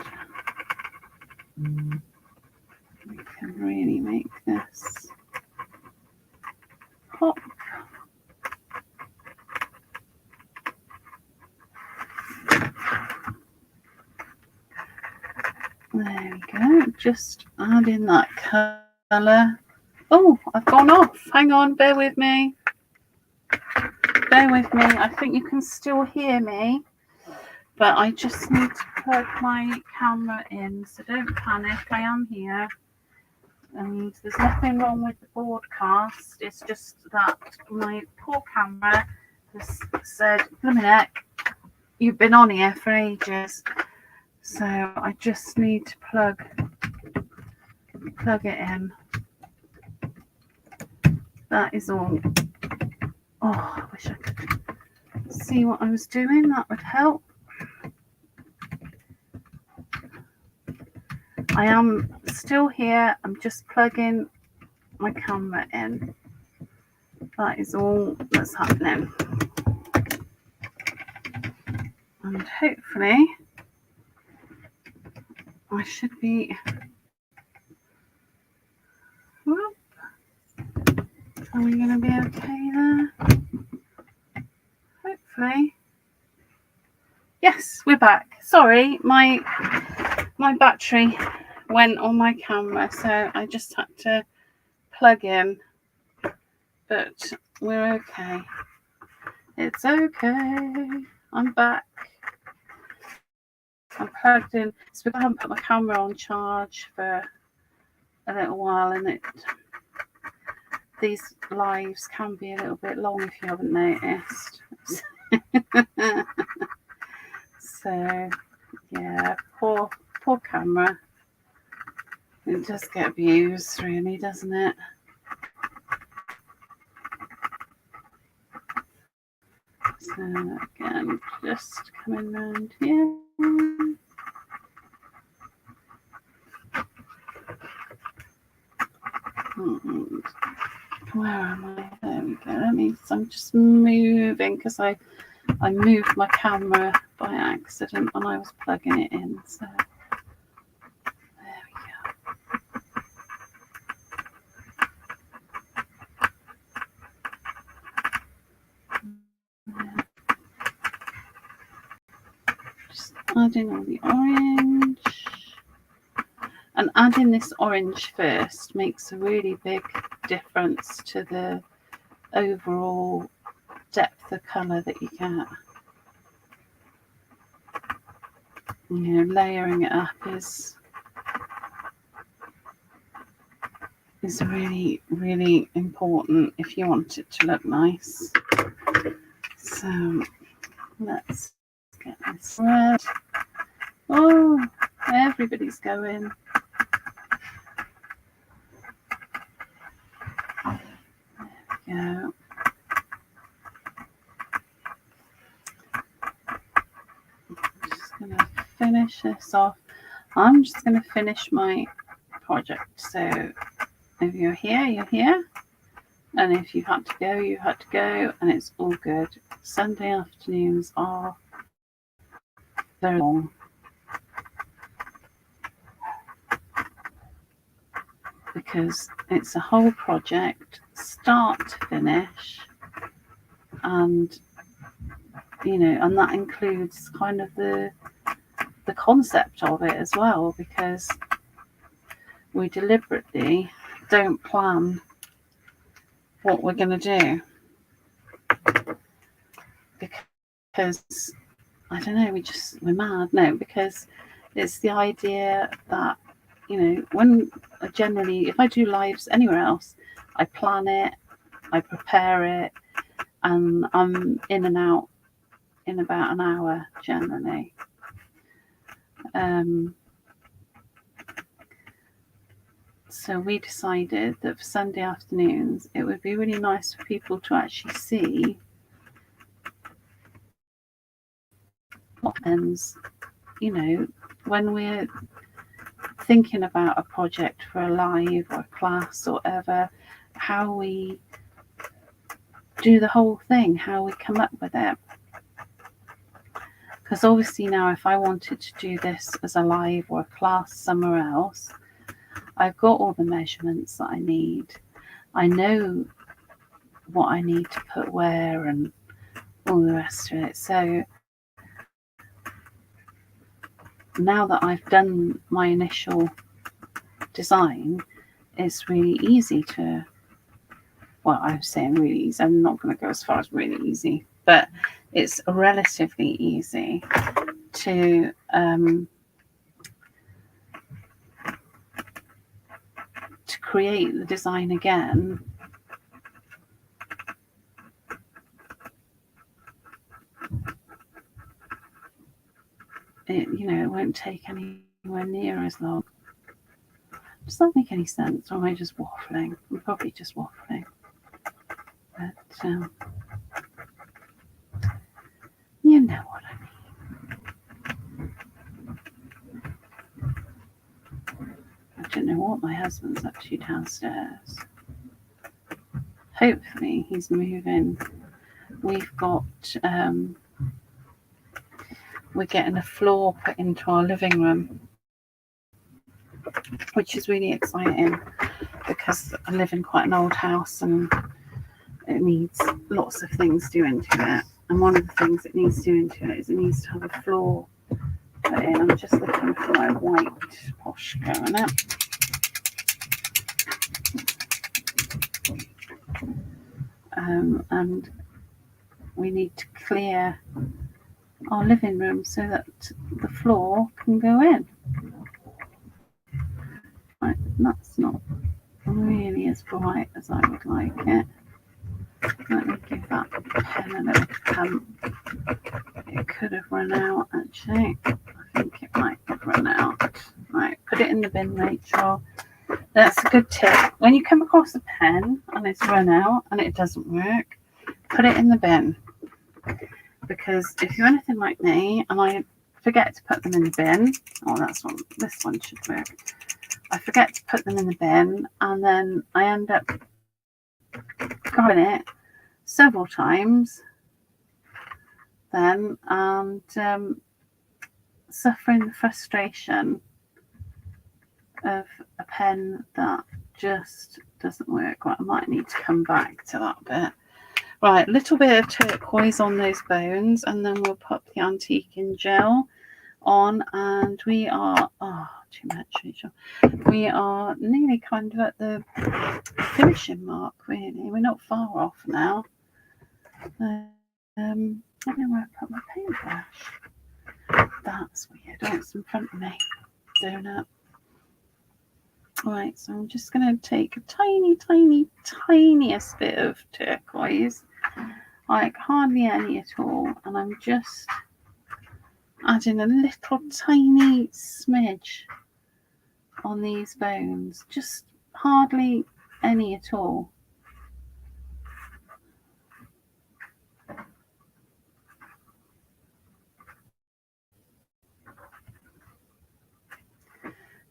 we can really make this pop. There we go, just adding that colour. Oh, I've gone off. Hang on, bear with me. Bear with me. I think you can still hear me, but I just need to plug my camera in, so don't panic. I am here, and there's nothing wrong with the broadcast. It's just that my poor camera has said, "Blimey heck, you've been on here for ages." So I just need to plug it in. That is all. Oh, I wish I could see what I was doing. That would help. I am still here. I'm just plugging my camera in. That is all that's happening. And hopefully I should be... Whoop. Are we going to be okay there? Hopefully. Yes, we're back. Sorry, my battery went on my camera, so I just had to plug in. But we're okay. It's okay. I'm back. I'm plugged in. It's because I haven't put my camera on charge for a little while, and these lives can be a little bit long if you haven't noticed. So yeah, poor camera. It does get abused, really, doesn't it? So again, just coming round here. And where am I? There we go. I'm just moving because I moved my camera by accident when I was plugging it in. So there we go. Just adding all the orange. And adding this orange first makes a really big difference to the overall depth of colour that you get. You know, layering it up is really, really important if you want it to look nice. So let's get this red. Oh, everybody's going. There we go. Just going to finish this off. I'm just going to finish my project. So if you're here, you're here. And if you had to go, you had to go. And it's all good. Sunday afternoons are very long. Because it's a whole project, start to finish. And, you know, and that includes kind of the concept of it as well, because we deliberately don't plan what we're going to do, because I don't know, we're mad. No, because it's the idea that, you know, when if I do lives anywhere else, I plan it, I prepare it, and I'm in and out in about an hour generally. So we decided that for Sunday afternoons, it would be really nice for people to actually see what happens, you know, when we're thinking about a project for a live or a class or whatever, how we do the whole thing, how we come up with it. Because obviously now, if I wanted to do this as a live or a class somewhere else, I've got all the measurements that I need. I know what I need to put where and all the rest of it. So now that I've done my initial design, it's really easy to, well, I'm saying really easy. I'm not going to go as far as really easy, but it's relatively easy to create the design again. It won't take anywhere near as long. Does that make any sense, or am I just waffling? I'm probably just waffling. But you know what I what my husband's up to downstairs. Hopefully he's moving. We've got we're getting a floor put into our living room, which is really exciting because I live in quite an old house and it needs lots of things doing to it. And one of the things it needs doing to it is it needs to have a floor put in. I'm just looking for my white posh going up. And we need to clear our living room so that the floor can go in. Right, that's not really as bright as I would like it. Let me give that pen a little pump. It could have run out actually. I think it might have run out. Right, put it in the bin, Rachel. That's a good tip. When you come across a pen and it's run out and it doesn't work, put it in the bin. Because if you're anything like me and I forget to put them in the bin, this one should work. I forget to put them in the bin and then I end up grabbing it several times then and suffering the frustration of a pen that just doesn't work. Well, I might need to come back to that bit. Right, a little bit of turquoise on those bones and then we'll pop the antiquing gel on and we are, too much, Rachel. We are nearly kind of at the finishing mark, really. We're not far off now. I don't know where I put my paintbrush. That's weird. Oh, it's in front of me. Donut. Right, so I'm just going to take a tiniest bit of turquoise, like hardly any at all, and I'm just adding a little tiny smidge on these bones, just hardly any at all.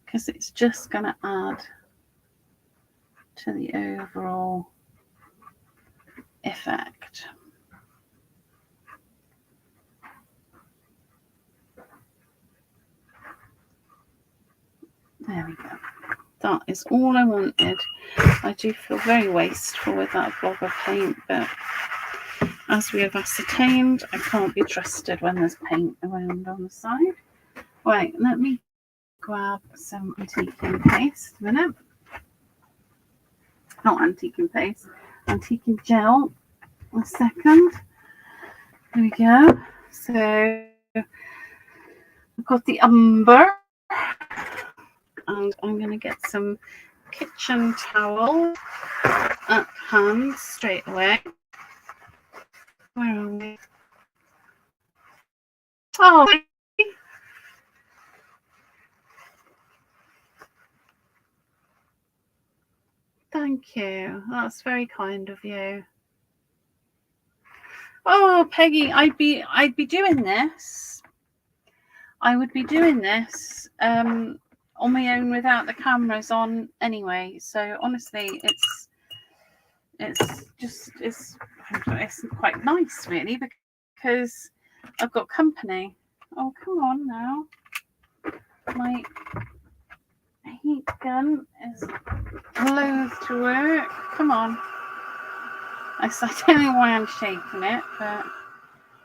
Because it's just going to add to the overall effect. There we go. That is all I wanted. I do feel very wasteful with that blob of paint, but as we have ascertained, I can't be trusted when there's paint around on the side. Right, let me grab some antiquing paste a minute. Not antiquing paste, antiquing gel. A second. There we go. So I've got the umber, and I'm going to get some kitchen towel at hand straight away. Where are we? Oh, thank you. That's very kind of you. Oh, Peggy, I'd be doing this. I would be doing this on my own without the cameras on anyway. So honestly, it's quite nice really because I've got company. Oh, come on now. My heat gun is loath to work. Come on. I don't know why I'm shaking it, but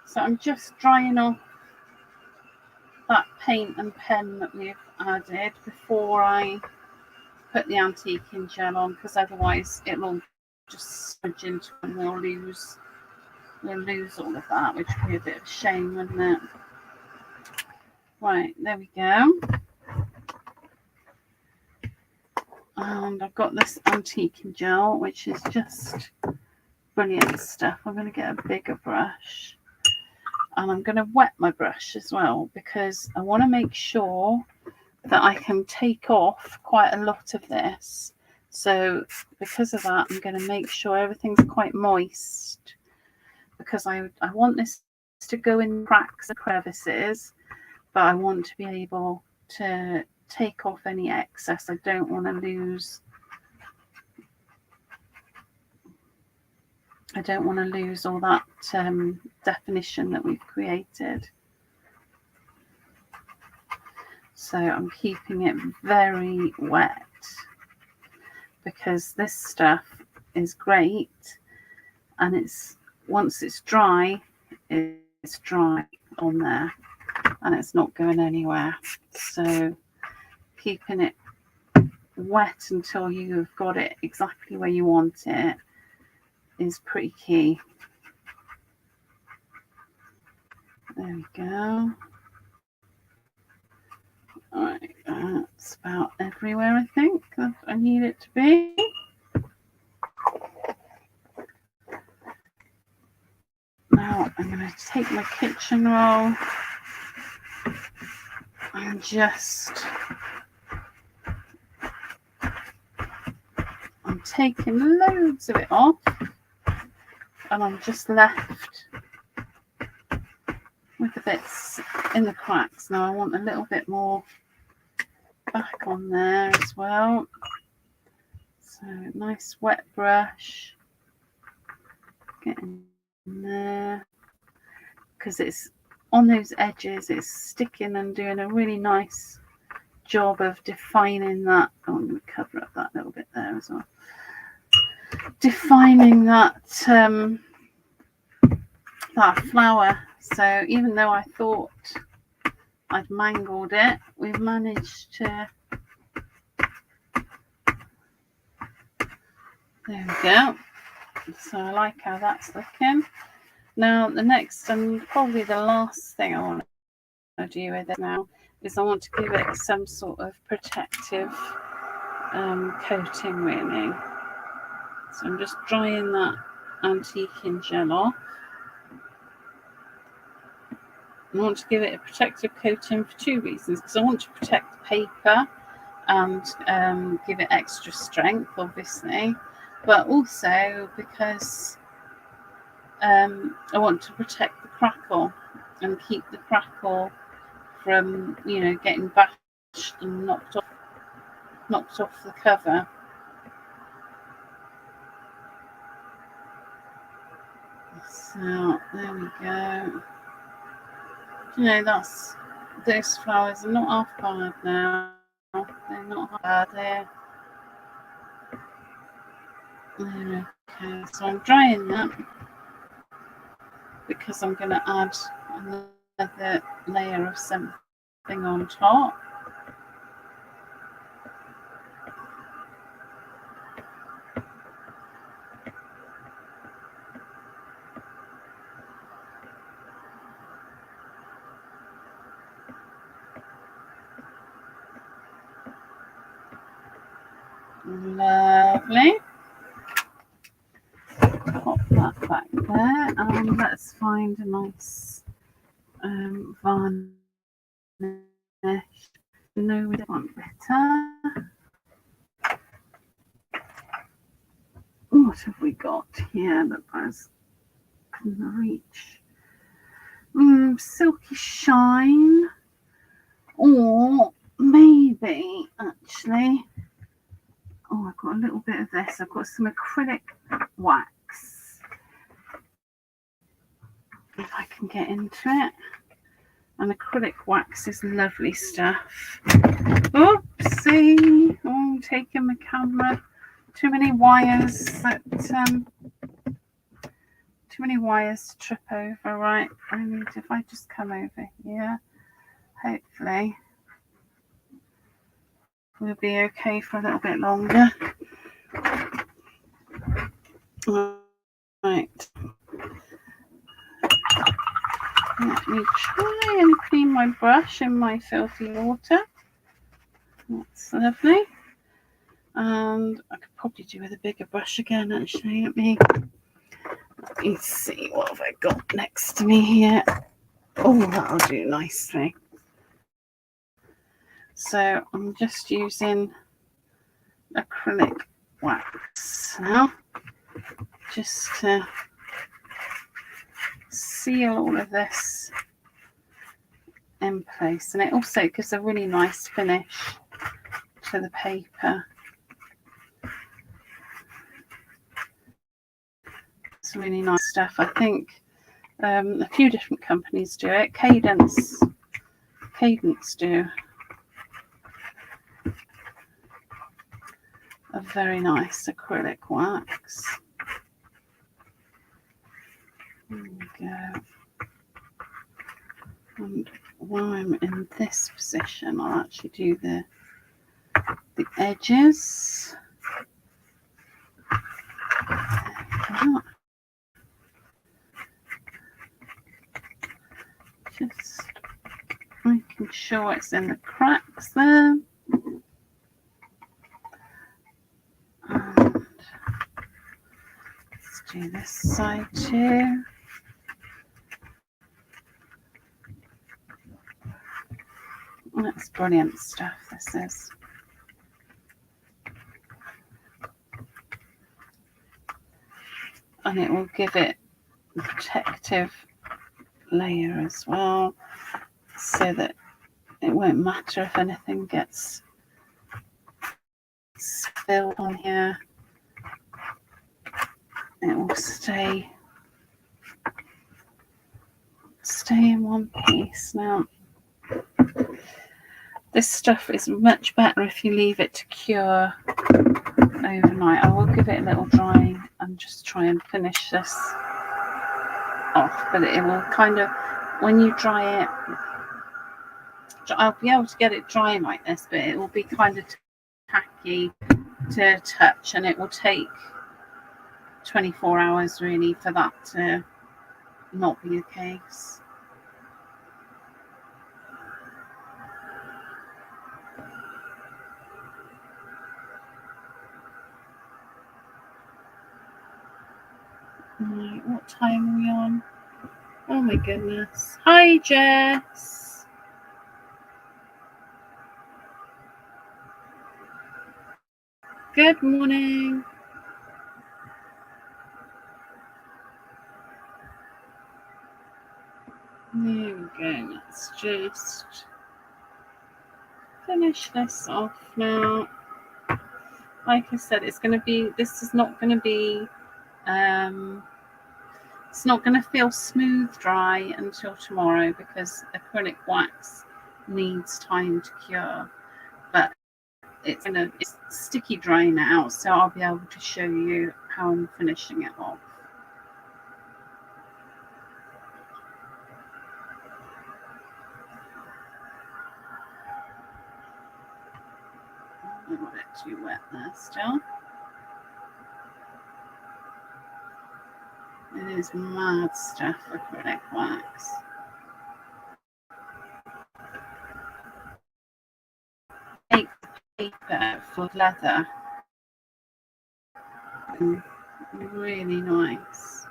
so I'm just drying off that paint and pen that we've added before I put the antiquing gel on, because otherwise it'll just smudge into it and we'll lose all of that, which would be a bit of a shame, wouldn't it? Right, there we go. And I've got this antiquing gel, which is just brilliant stuff. I'm going to get a bigger brush and I'm going to wet my brush as well, because I want to make sure that I can take off quite a lot of this. So because of that, I'm going to make sure everything's quite moist, because I want this to go in cracks and crevices, but I want to be able to take off any excess. I don't want to lose all that definition that we've created. So I'm keeping it very wet because this stuff is great, and once it's dry, it's dry on there and it's not going anywhere. So keeping it wet until you've got it exactly where you want it is pretty key. There we go. All right, that's about everywhere I think that I need it to be. Now I'm going to take my kitchen roll and I'm taking loads of it off, and I'm just left with the bits in the cracks. Now I want a little bit more back on there as well. So nice wet brush, getting in there, because it's on those edges, it's sticking and doing a really nice job of defining that. Oh, I'm going to cover up that little bit there as well. Defining that that flower. So even though I thought I'd mangled it, we've managed to. There we go. So I like how that's looking. Now the next and probably the last thing I want to do with it now is I want to give it some sort of protective coating, really. So I'm just drying that antiquing gel off. I want to give it a protective coating for two reasons. Because I want to protect the paper and give it extra strength, obviously, but also because I want to protect the crackle and keep the crackle from, getting bashed and knocked off the cover. So there we go. Those flowers are not half bad now. They're not half bad. Okay, so I'm drying that because I'm going to add another layer of something on top. Lovely. Pop that back there, and let's find a nice varnish. No, we don't want bitter. What have we got here that I can reach? Silky shine, or maybe actually. Oh, I've got a little bit of this. I've got some acrylic wax. If I can get into it. And acrylic wax is lovely stuff. Oopsie. Oh, I'm taking my camera. Too many wires to trip over. Right. If I just come over here, hopefully we'll be okay for a little bit longer. Right. Let me try and clean my brush in my filthy water. That's lovely. And I could probably do with a bigger brush again, actually. Let me see, what have I got next to me here? Oh, that'll do nicely. So I'm just using acrylic wax now, just to seal all of this in place, and it also gives a really nice finish for the paper. It's really nice stuff. I think a few different companies do it. Cadence do a very nice acrylic wax. There we go. And while I'm in this position, I'll actually do the edges. Just making sure it's in the cracks there. And let's do this side too. That's brilliant stuff, this is. And it will give it a protective layer as well, so that it won't matter if anything gets spilled on here. It will stay in one piece. Now, this stuff is much better if you leave it to cure overnight. I will give it a little drying and just try and finish this off, but it will kind of, when you dry it, I'll be able to get it dry like this, but it will be kind of tacky to touch, and it will take 24 hours really for that to not be the case. Right, what time are we on? Oh my goodness. Hi, Jess. Good morning. There we go. Let's just finish this off now. Like I said, it's going to be, this is not going to be, it's not going to feel smooth dry until tomorrow, because acrylic wax needs time to cure. But it's sticky dry now, so I'll be able to show you how I'm finishing it off. I got it too wet there still. It is mad stuff, acrylic wax. Take paper for leather. Really nice.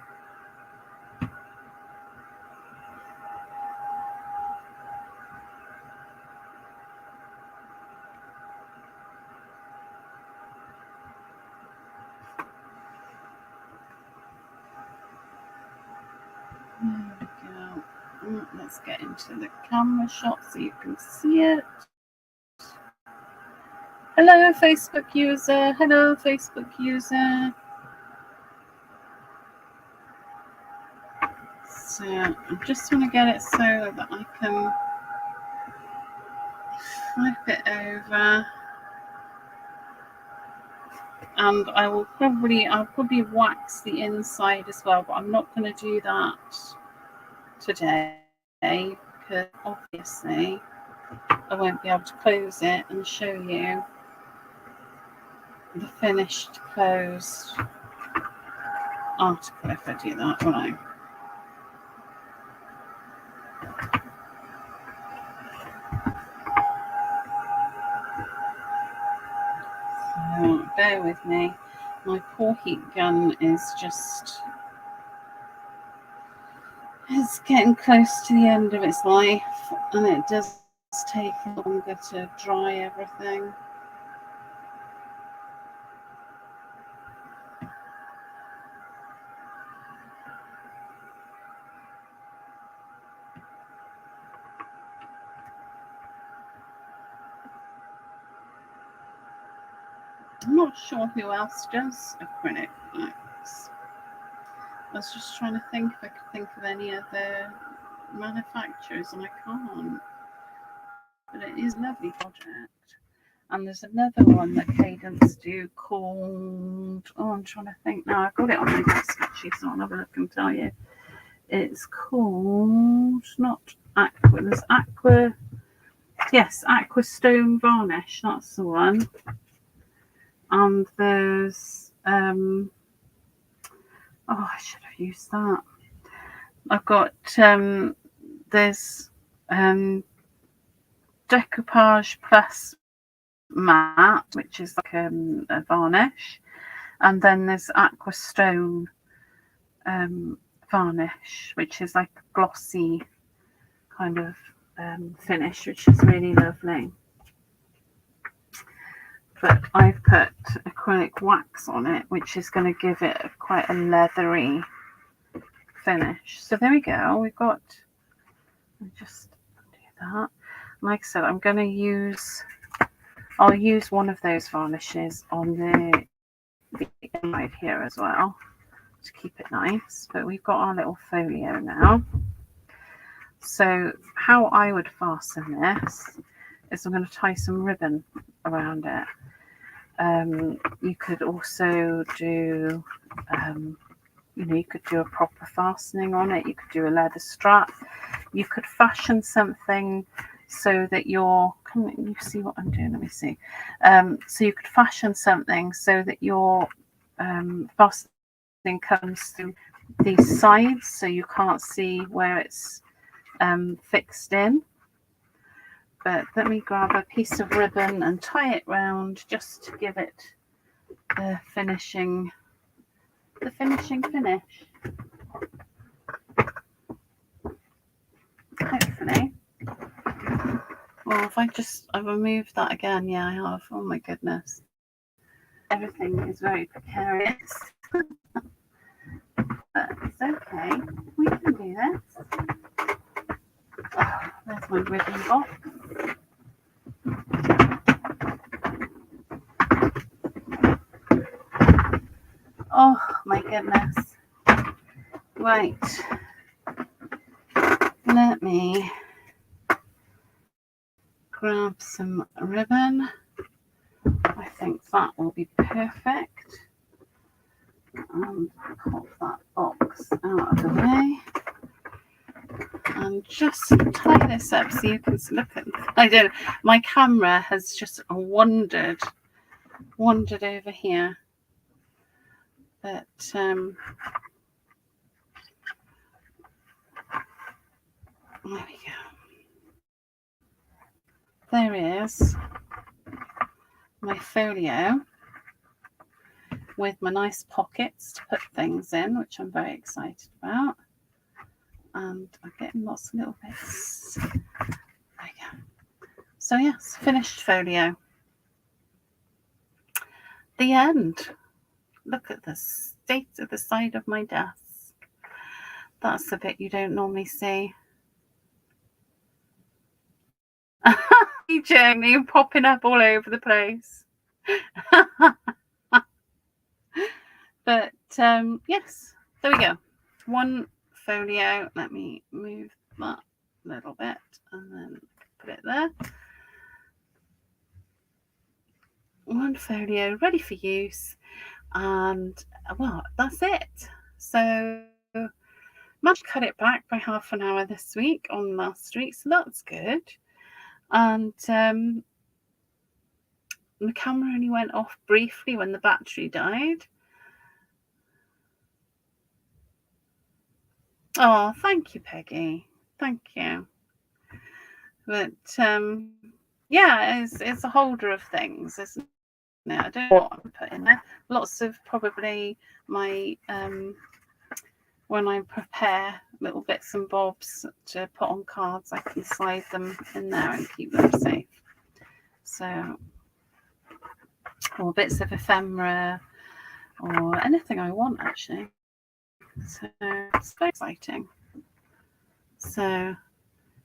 There we go. Let's get into the camera shot so you can see it. Hello, Facebook user. Hello, Facebook user. So I just want to get it so that I can flip it over. And I'll probably wax the inside as well, but I'm not going to do that today, because obviously I won't be able to close it and show you the finished closed article if I do that, won't I? So bear with me. My poor heat gun is getting close to the end of its life, and it does take longer to dry everything. I'm not sure who else does acrylic wax. I was just trying to think if I could think of any other manufacturers, and I can't. But it is a lovely project. And there's another one that Cadence do called, oh, I'm trying to think now. I've got it on my desk actually, so I'll have a look and tell you. It's called, not Aqua, there's Aqua, yes, Aqua Stone Varnish, that's the one. And there's, oh, I should have used that. I've got, there's Decoupage Plus Matte, which is like a varnish, and then there's Aqua Stone varnish, which is like a glossy kind of finish, which is really lovely. But I've put acrylic wax on it, which is going to give it quite a leathery finish. So there we go. We've got, I'll just do that. Like I said, I'm going to use, I'll use one of those varnishes on the inside here as well to keep it nice. But we've got our little folio now. So how I would fasten this is I'm going to tie some ribbon around it. You could also do, you could do a proper fastening on it. You could do a leather strap. You could fashion something so that you're, can you see what I'm doing? Let me see. So you could fashion something so that your fastening comes through these sides, so you can't see where it's fixed in. But let me grab a piece of ribbon and tie it round just to give it the finishing finish. Hopefully. Well, if I removed that again, yeah, I have. Oh my goodness. Everything is very precarious. But it's okay. We can do this. Oh, there's my ribbon box. Oh my goodness. Right. Let me grab some ribbon. I think that will be perfect. And pop that box out of the way. And just tie this up so you can look at, I don't know, my camera has just wandered over here. But there we go. There is my folio with my nice pockets to put things in, which I'm very excited about. And I'm getting lots of little bits. There we go. So yes, finished folio. The end. Look at the state of the side of my desk. That's the bit you don't normally see. Hey Jamie, you're popping up all over the place. But yes, there we go. One folio. Let me move that a little bit and then put it there. One folio ready for use, and well, that's it. So managed to cut it back by half an hour this week on last week, so that's good. And the camera only went off briefly when the battery died. Oh, thank you, Peggy. Thank you. But yeah, it's a holder of things, isn't it? I don't know what I'm putting there. Lots of probably my when I prepare little bits and bobs to put on cards, I can slide them in there and keep them safe. So, or bits of ephemera, or anything I want actually. So it's very exciting. So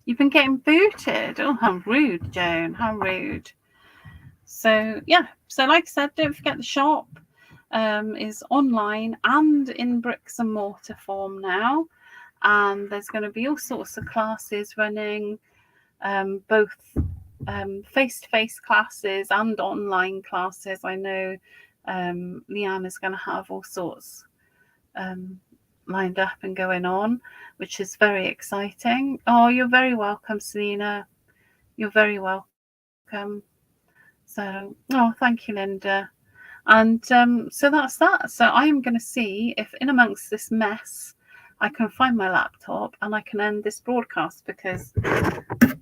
you've been getting booted. Oh, how rude, Joan. How rude. So yeah, so like I said, don't forget the shop is online and in bricks and mortar form now, and there's going to be all sorts of classes running, both face-to-face classes and online classes. I know Leanne is going to have all sorts lined up and going on, which is very exciting. Oh, you're very welcome, Selena. You're very welcome. So, oh, thank you, Linda. And so that's that. So I am going to see if in amongst this mess I can find my laptop and I can end this broadcast, because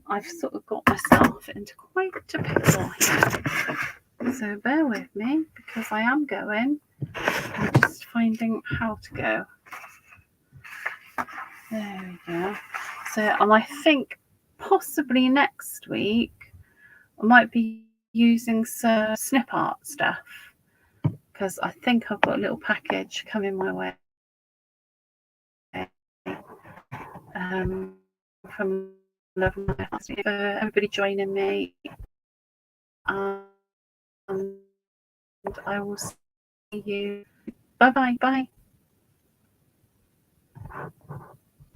I've sort of got myself into quite a pickle here. So bear with me, because I am going. I'm just finding how to go. There we go. So, and I think possibly next week I might be using some snip art stuff, because I think I've got a little package coming my way from Love My Fancy, for everybody joining me, and I will see you. Bye bye.